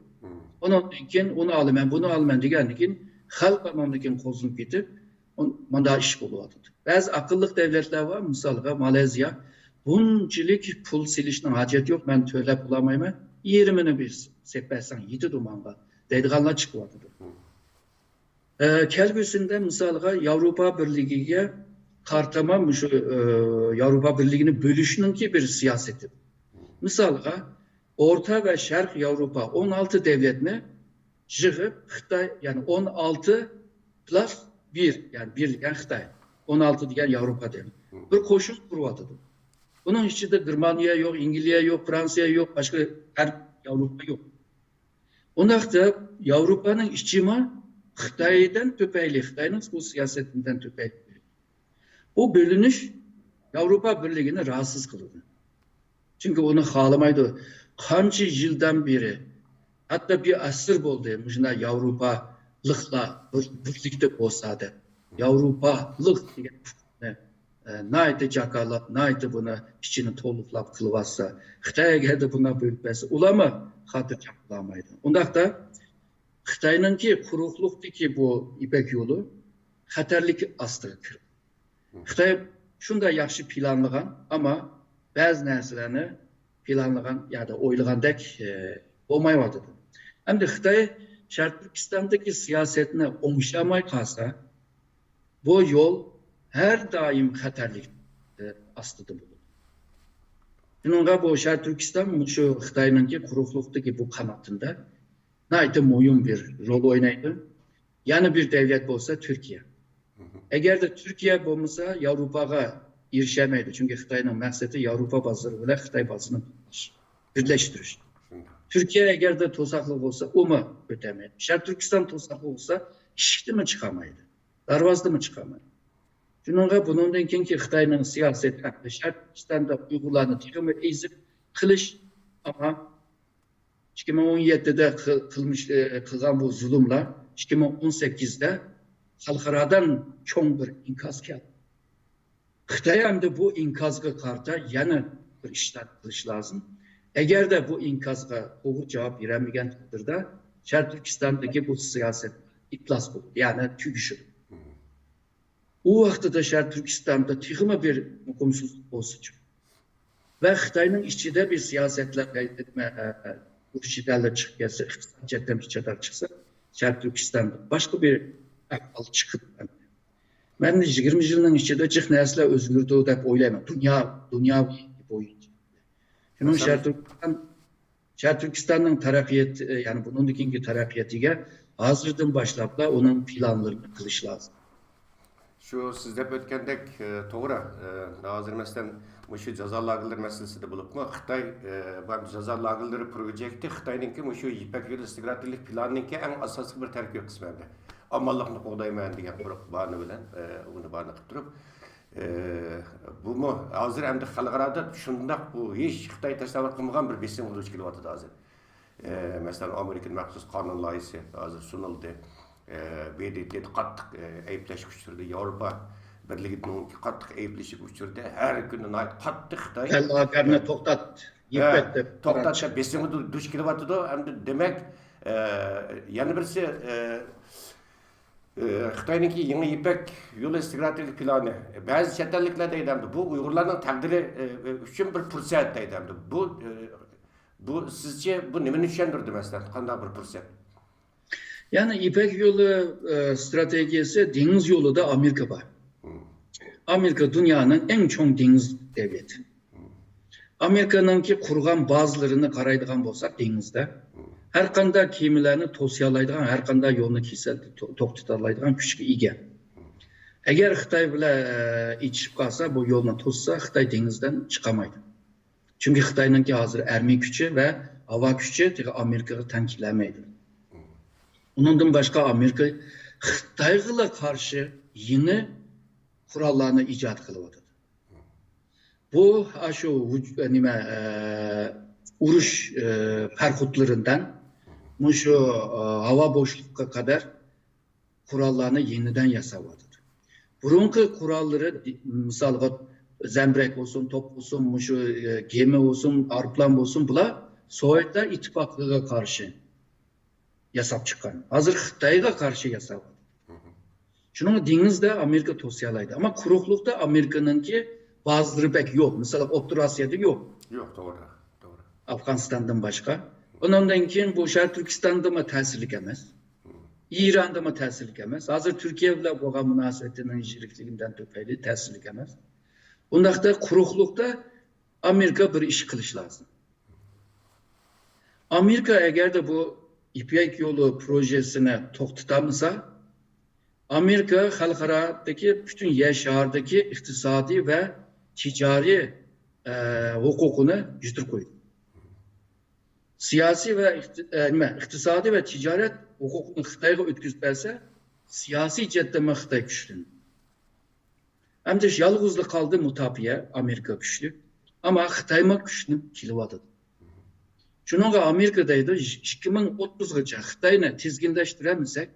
Speaker 2: ondan keyin onu alımen, bunu alımen degandan xalq mamlaketin qo'zilib ketib, manda ish bo'lyapti. Bazı akıllı devletler var, misalga Malezya, bunchilik pul silishning hojati yo'q, men to'lab olamayman, 20 bir sepbersan 7 dumanga deydiganlar chiqyapti. Kelgüsünde misalga Avrupa Birliği'ye kartama şu Avrupa Birliği'ni bölüşününki bir siyaseti. Misalga Orta ve Şark Avrupa 16 devletine jığıp Xitoy yani 16 plus 1 yani 1 yani Xitoy 16 diyen Avrupa devleti. Bir koşul kuruladı. Bunun içinde Germaniya yok, İngiltere yok, Fransa yok, başka her Avrupa yok. Ondaqda Avrupa'nın içima Xitoydan tüpeyli, Xitoyning bu siyasetinden tüpeyli. Bu bölünüş Avrupa Birliği'ni rahatsız kıldı. Çünkü onu xalamaydı. Qancha yıldan beri, hatta bir asır oldu. Mujna Avrupalıkla birlikte olsa da, Avrupalık degan naytı jakalap, naytı buna içini toluklap kılvassa, Xitay eğer buna bölpesi, ulama hatırcam bulamaydı. Ondaqda Xitay'nınki kuruqluqdaki bu İpek yolu xatarlik astığı kırdı. Xitay şunda yaxşı planlagan, ama bazı narsalarni planlagan ya da oylagandek olmayıvadı. Hem de Xitay Şarkı Türkistan'daki siyasetine oңşamay kalsa, bu yol her daim xatarlik astıdı bulunur. Şununla bu Şarkı Türkistan şu Xitay'nınki kuruqluqdaki bu kanatında naytı moyun bir rol oynaydı. Yani bir devlet olsa Türkiye. Eğer de Türkiye olmasa Avrupa'ya erişemeydi. Çünkü Xitay'nın məqsədi Avrupa bazarı ile Xitay bazını birleştirir. Türkiye eğer de tosaqlıq olsa o mu ödemeydi? Şarkı Türkistan tosaqlıq olsa işikti mi çıkamaydı? Darvazdı mı çıkamaydı? Şununla bunundan ki Xitay'nın siyaset hakkı Şarkı Türkistan'da uygulanı tığımı ezip kılış, ama 2017'de kılgan bu zulümler 2018'de halkaradan çoğun bir inkaz geldi. Xitay hem de bu inkazga karta yana bir işler kılış lazım. Eğer de bu inkazga doğru cevap veremegen takdirde Şarkı Türkistan'daki bu siyaset iflas olur. Yani tügüşür. O vaxtda da Şarkı Türkistan'da tığıma bir hukumsuzluk olsun. Ve Xitay'nın içinde bir siyasetler kaydetme Urşiderle çık gelse, cidden bir çadar çıksa, Şarkı Türkistan'da başka bir akıl çıkıp. Ben de 20 yılın içinde çık nesle özgürdü de oylayamam. Dünya boyunca. Şunun Şarkı Türkistan'ın tarakkiyat, yani bunun ikinci tarakkiyatiga hazırdan başlap da onun planlarını kılış lazım.
Speaker 1: Şu siz dep ötkendek toğra, hazır meselen şu ceza lagırları meselesi de bulup mu? Xitay bu ceza lagırları projekti Xitay'nınki şu İpek yolu istikratlılık planınınki en asaslı bir terkip kısmında. Amallıqni qo'dayman degan quruq bani bilan uni bani qilib turib bu mu hozir endi xalqarada shundaq bu hech Xitoy tasavvur qilmagan bir besim qiluvchi kelyapti hozir. Masalan Amerika maxsus qonun loyihasi hozir sunildi. BDT'de qattiq ayblash uchirdi. Yevropa birligining qattiq ayblashi uchirdi. Har kuni qattiq Xitoy
Speaker 2: Xalqarni to'xtat, yetdi.
Speaker 1: To'xtatsa besimga duch kelyapti. Endi demak yana birisi Xitay'nınki yeni İpek yolu istikratlılık planı. Bazı çetellikler deydemdi. Bu Uygurların takdiri için bir fırsat deydemdi. Bu sizce bu nemin üçendirdi mesela? Kanday bir fırsat?
Speaker 2: Yani İpek yolu stratejisi deniz yolu da Amerika var. Amerika dünyanın en çok deniz devleti. Amerika'nınki kurgan bazılarını qaraydigan bolsak denizde. Her qanday kemilerini tosyalaydigan, her qanday yolunu to'xtatalaydigan kuchga ega. Agar Xitoy bilan ichib qolsa, bu yo'lni to'ssa, Xitoy dengizdan chiqamaydi. Chunki Xitoyninki hozir armiya kuchi va havo kuchi Amerikaga teng kelamaydi. Undan boshqa Amerika Xitoyga qarshi yeni qurollarni ijod qilyapti. Bu shu nima urush parxodlaridan şu hava boşluğuna kadar kurallarını yeniden yasakladı. Burunki kuralları misalga zembrek olsun, top olsun, şu gemi olsun, arplan olsun, bula Sovyetler İttifakı'na karşı yasap çıkan. Hazır Xitay'a karşı yasakladı. Şunun denizde Amerika tosyalaydı. Ama kuruklukta Amerika'nınki bazıları pek yok. Mesela Orta Asya'da yok.
Speaker 1: Yok, doğru.
Speaker 2: Afganistan'dan başka. Ondan keyin bu Şarkı Türkistan'da mı təsirlik emas? İran'da mı təsirlik emas? Hazır Türkiye bilan bo'lgan munosabatning yirikligidan tufayli təsirlik emas. Bundaqda quruqlikda Amerika bir iş qilish lazım. Amerika eğer de bu İpek yolu projesini to'xtatamasa, Amerika xalqarodagi bütün yer shahardagi iqtisodiy va ticari huquqini yutib qo'ydi. Siyasi ve iktisadi ve ticaret hukukunu Xitayga ötküzberse siyasi ceddeme Xitay güçlü. Hem de yalğızlı kaldı mutafiye Amerika güçlü. Ama Xitayma güçlü kilovadı. Şununla Amerika'daydı 2030'gacha Xitayni tizginleştiremezsek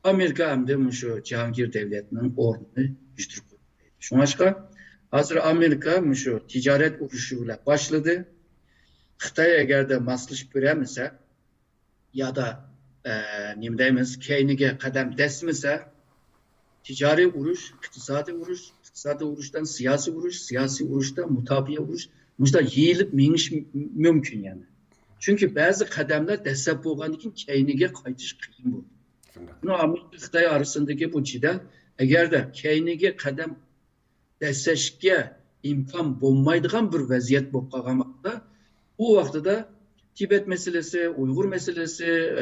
Speaker 2: Amerika hem de şu Cihangir devletinin ordunu güçlü koydu. Şunaşka hazır Amerika şu ticaret uruşuyla başladı. Xitay eğer de maslış göremese ya da ne deyimiz keynige kadem desmese ticari uruş, iktisadi uruştan siyasi uruş, siyasi uruştan mutabiye uruş, burada yiyilip miniş mümkün yani. Çünkü bazı kademler destek bolğan için keynige qaytış kıyın bu. Bunu Amerika Xitay arasındaki bu cidel eğer de keynige kadem destekke imkan bulmaydigan bir vaziyet bolup kalgan vaqtda bu vaqtida Tibet meselesi, Uygur meselesi,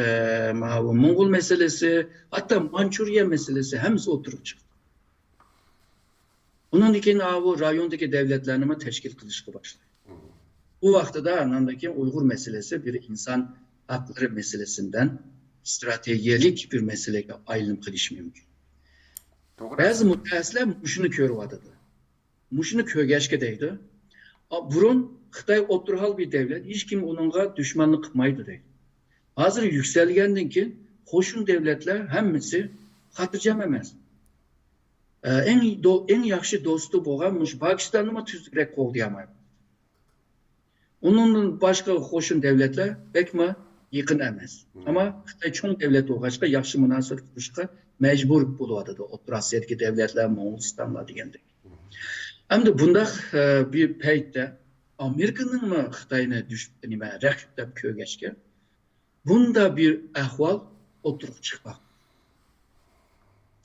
Speaker 2: Mongol meselesi, hatta Mançurya meselesi hepsi oturup çıktı. Bunun için bu rayondaki devletlerini teşkil kılışkı başladı. Bu vaqtida anandaki Uygur meselesi bir insan hakları meselesinden stratejik bir meseleye ayrım kılış mümkün. Bazı mutahassisler şunu körüvadıdı. Muşunu kögeşke deydi. Burun Xitay oturhal bir devlet, hiç kim onunla düşmanlık kılmaydı deydi. Hazır yükselgendin ki hoşun devletler hemmisi hatırcam emez. En yaxşı dostu boğanmış Pakistan'ıma tüzdürek koldayamaydı. Onun başka hoşun devletler bekme yıkın emez. Ama Xitay çoğun devlet olgaçka yaxşı münasebet kuruşka mecbur buluvadı da Otur Asya'daki devletler Moğolistan'la diyendek. Hem de bunda bir peytte Amerika'nın mı Xitay'ına düştüğünü rakip kögeçke bunda bir ahval oturup çıkmak.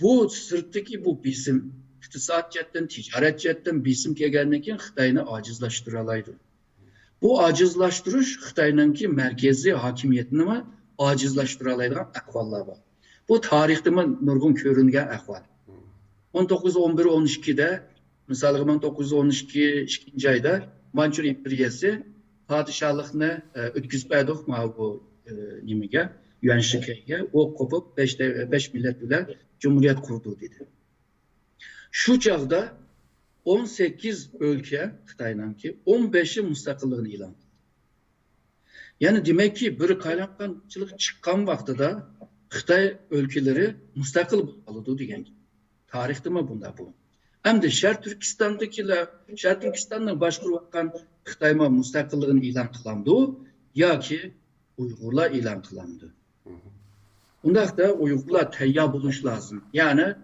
Speaker 2: Bu sırttaki bu bizim iktisat cetten, ticaret cetten bizim kegenlekin Xitay'ını acizlaştıralaydı. Bu acizlaştırış Xitay'ınki merkezi hakimiyetini mi acizlaştıralaydı ahvallar var. Bu tarihte mi nurgun körüngen ahval. 19, 11, 12'de mesela 1912 2. ayda Mançur İmperiyası padişahlıkını ötküzbeydik bu nimige, Yuan Shikai o kopup 5 millet ile cumhuriyet kurdu dedi. Şu çağda 18 ülke Xitay'dan ki 15'i müstakillığını ilan kıldı. Yani demek ki bir kaynakçılık çıkan vaxtıda Xitay ülkeleri müstakil bulmalıdır diyen. Tarihte mi bunda bu? Hem de Şərq Türkistan'dan başkurup Xitay'ma müstakillığını ilan kılandı ya ki Uygurlar ilan kılandı. Bunda da Uygurlar teyya buluş lazım. Yani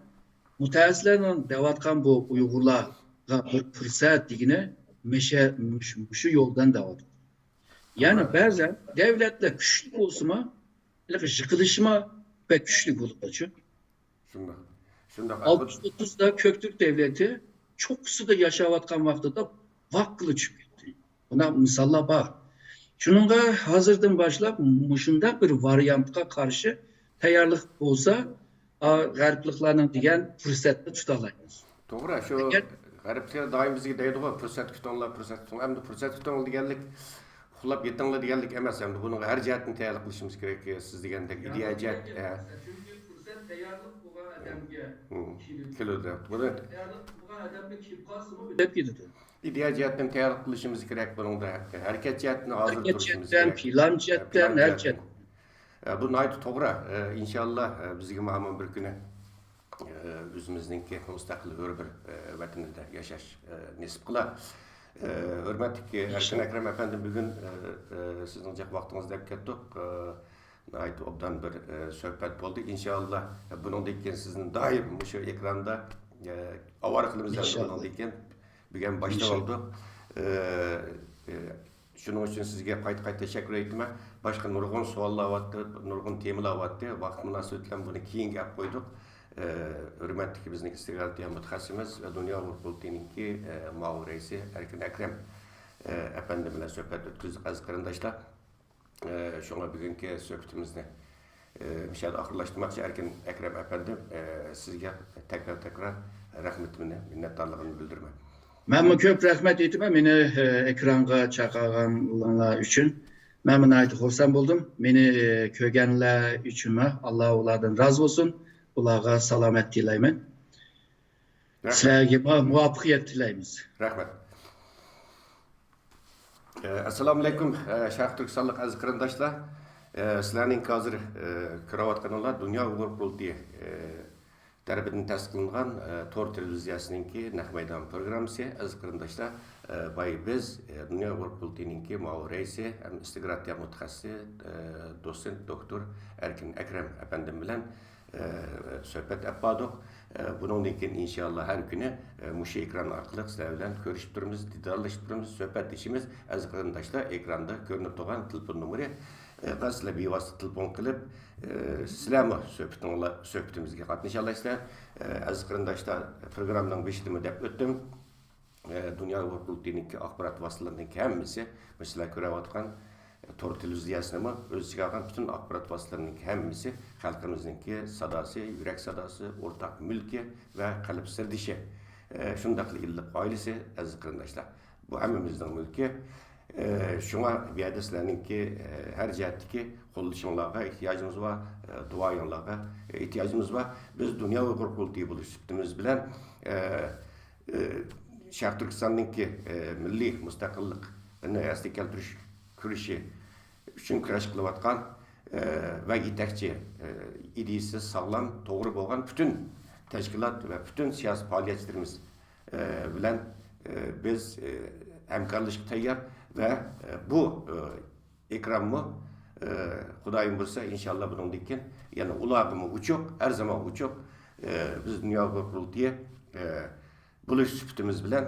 Speaker 2: mutahassislerle devatkan bu Uygurlar bir fırsat digine şu yoldan devat. Yani bazen devletle güçlü olsuma yıkılışma pek güçlü bulunacak.
Speaker 1: Şunda
Speaker 2: 630'da Köktürk Devleti çok suda yaşavatkan vaxtıda vakılı çıktı. Buna misallar var. Şununla hazırdan başlap muşunda bir varyantga karşı tayarlıq olsa garipliklarının diyen fırsatını tutalayız.
Speaker 1: Doğru, şu gariplikler daim bizge deydi o fırsat tutanlar. Hem de fırsat tutanlar digenlik xulap yetanlar digenlik emas. Hem de bunun her cihetini tayarlıq kılışımız gerek. Siz digendek ideya cihet.
Speaker 2: Çünkü fırsat tayarlıq bulan adamga
Speaker 1: kiloda.
Speaker 2: Tayarlıq bulan adamga kim kalsın ödep gidiyor.
Speaker 1: İdeya cihetini tayarlıq kılışımız gerek. Bunun da hareket cihetini hazır duruşumuz gerek.
Speaker 2: Plan cihetten, her cihet.
Speaker 1: Bu naydı toğra. İnşallah bizge ma'mun bir günü özümüzdeki müstakil hür bir vatanında yaşaş nasip kıla. Hürmetli Erkin Ekrem efendim bugün sizin cak vaxtınızda kettik. Naydı obdan bir söhbet oldu. İnşallah bunun dikken sizin daim şu ekranda avarıklımızdan bunun dikken bugün başta oldu. Şunun için sizge qayta teşekkür ettim. Başka nurgun suallar vardı, nurgun temalar vardı. Vaqt münasebetiyle bunu keyin gap koyduk. Hürmetli bizning istiqolat mutaxassisimiz ve Dünya Politininki ma'mur reisi Erkin Ekrem efendim bilan suhbat o'tkazdik aziz qarindoshlar. Şuna bugünkü suhbatimizni inşallah oxirlashtirmoqchi Erkin Ekrem efendim sizga tekrar rahmetimni, minnatdorligimni bildiraman.
Speaker 2: Ben köp rahmet etime beni ekranga çağıranlar için. Ben ait hoşsan buldum. Beni kögenler için Allah onlardan razı olsun. Onlara salamet dileyim. Sizlerge muvaffakiyet dileyimiz.
Speaker 1: Rahmet. Assalamu alaikum Şərq Türkistanlıq aziz qarindoshlar. Sizlarning hozir ko'rayotganinglar Dunyo Uyghur Qurultiyi tarafından tasdiqlangan Tor televiziyasininki Naq Maydon programmasi aziz qarindoshlar bay biz Dünya Qurultayıninki ma'mur raisi ham istiqrotiya mutaxassisi doçent doktor Erkin Ekrem efendim bilan söhbet etdik. Bundan keyin inşallah her günü muşu ekran arqılıq sizler bilan ko'rishib turamiz, didarlashib turamiz, suhbatlashamiz. Aziz qarindoshlar, ekranda ko'rinib turgan telefon nomeri sizlar bevosita telefon qilib sizlarmi suhbatimizga qatnasha olasizlar. Aziz qarindoshlar, programmaning beshidimi deb o'tdim. Dünya Qurultayıninki axborot vositalarining hammasi, sizlar ko'rayotgan Tor televiziyasini o'z ichiga olgan bütün axborot vositalarining hammasi xalqimizningki sadosi, yurak sadosi, o'rtaq mulki va qalb sirdishi. Shundaq illiq oilasi aziz qarindoshlar. Bu hammamizning mulki. Şuna bu yerda sizlarninki har jihatdagi qo'llashinglarga ehtiyojimiz bor, duoyinglarga ehtiyojimiz bor. Biz Dünya Qurultayı bo'lish suhbatimiz bilan Sharq Turkistonninki milliy mustaqillikni asliga keltirish kurashı uchun kurash qilayotgan va yetakchi ideyasi sog'lom, to'g'ri bo'lgan bütün tashkilot va bütün siyosiy faoliyatchilarimiz bilan biz hamkorlashga tayyor ve bu ekranımı Xudoyim bo'lsa inşallah bundan keyin yana ulag'imi uchoq, her zaman uchoq biz Dünya Qurultayı bo'lish suhbatimiz bilan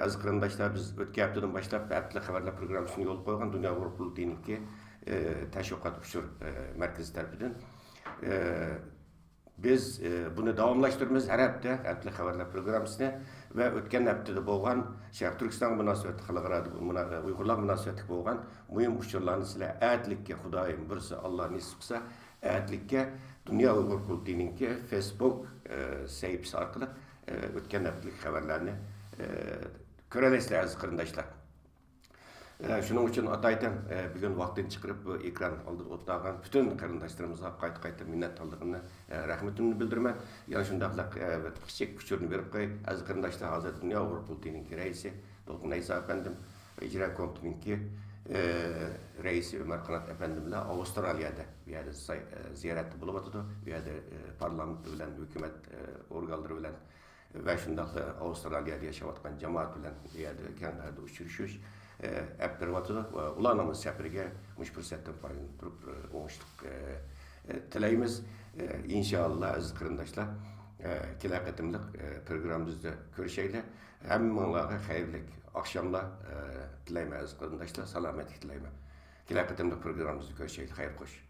Speaker 1: aziz qarindoshlar, biz o'tgan haftadan boshlab haftalik xabarlar programmasini yo'l qo'ygan Dünya Qurultayıninki tashviqot uchur markazi tarafidan biz bunu davomlashtiramiz har hafta haftalik xabarlar programmasini ve o'tgan haftada bo'lgan Sharq Turkiston munosabati xalqaro Uyg'urlar munosabati bo'lgan muhim uchurlarni sizlar atlikka Xudoyim bo'lsa Alloh nasib qilsa atlikka Dünya Qurultayıninki Facebook sahifasi orqali o'tgan haftalik xabarlarni ko'rasizlar aziz qarindoshlar. Shuning uchun ataydan bugun vaqtini chiqarib bu ekran oldida o'tirgan bütün qarindoshlarımizga qayta minnatdorligimni, rahmatimni bildiraman. Yana shundaqla kichik kuchurni berib qo'y. Aziz qarindoshlar, hozir Dünya Qurultayıninki raisi To'lqin Aysa efendim, ijro komitetiningki raisi Ömer Qanat efendim bilan Avustraliyada bu yerda ziyoratda bo'lib o'tdi. Bu yerda parlament bilan, hukumat organlari bilan ve shundaqla Avustraliyada yashayotgan jamoat bilan bu yerda kenglarda uchrashish Abdurvat'ı ulanamız seferiga muş fursatdan foydalanıp turib oңushlik tilaymiz. İnşallah aziz qarindoshlar, kelar qatimliq programmamizda ko'rishaylik. Hammanglarga xayrli akşamlar tilayman aziz qarindoshlar, salomatlik tilayman. Kelar qatimliq programmamizda ko'rishaylik. Xayr qo'sh.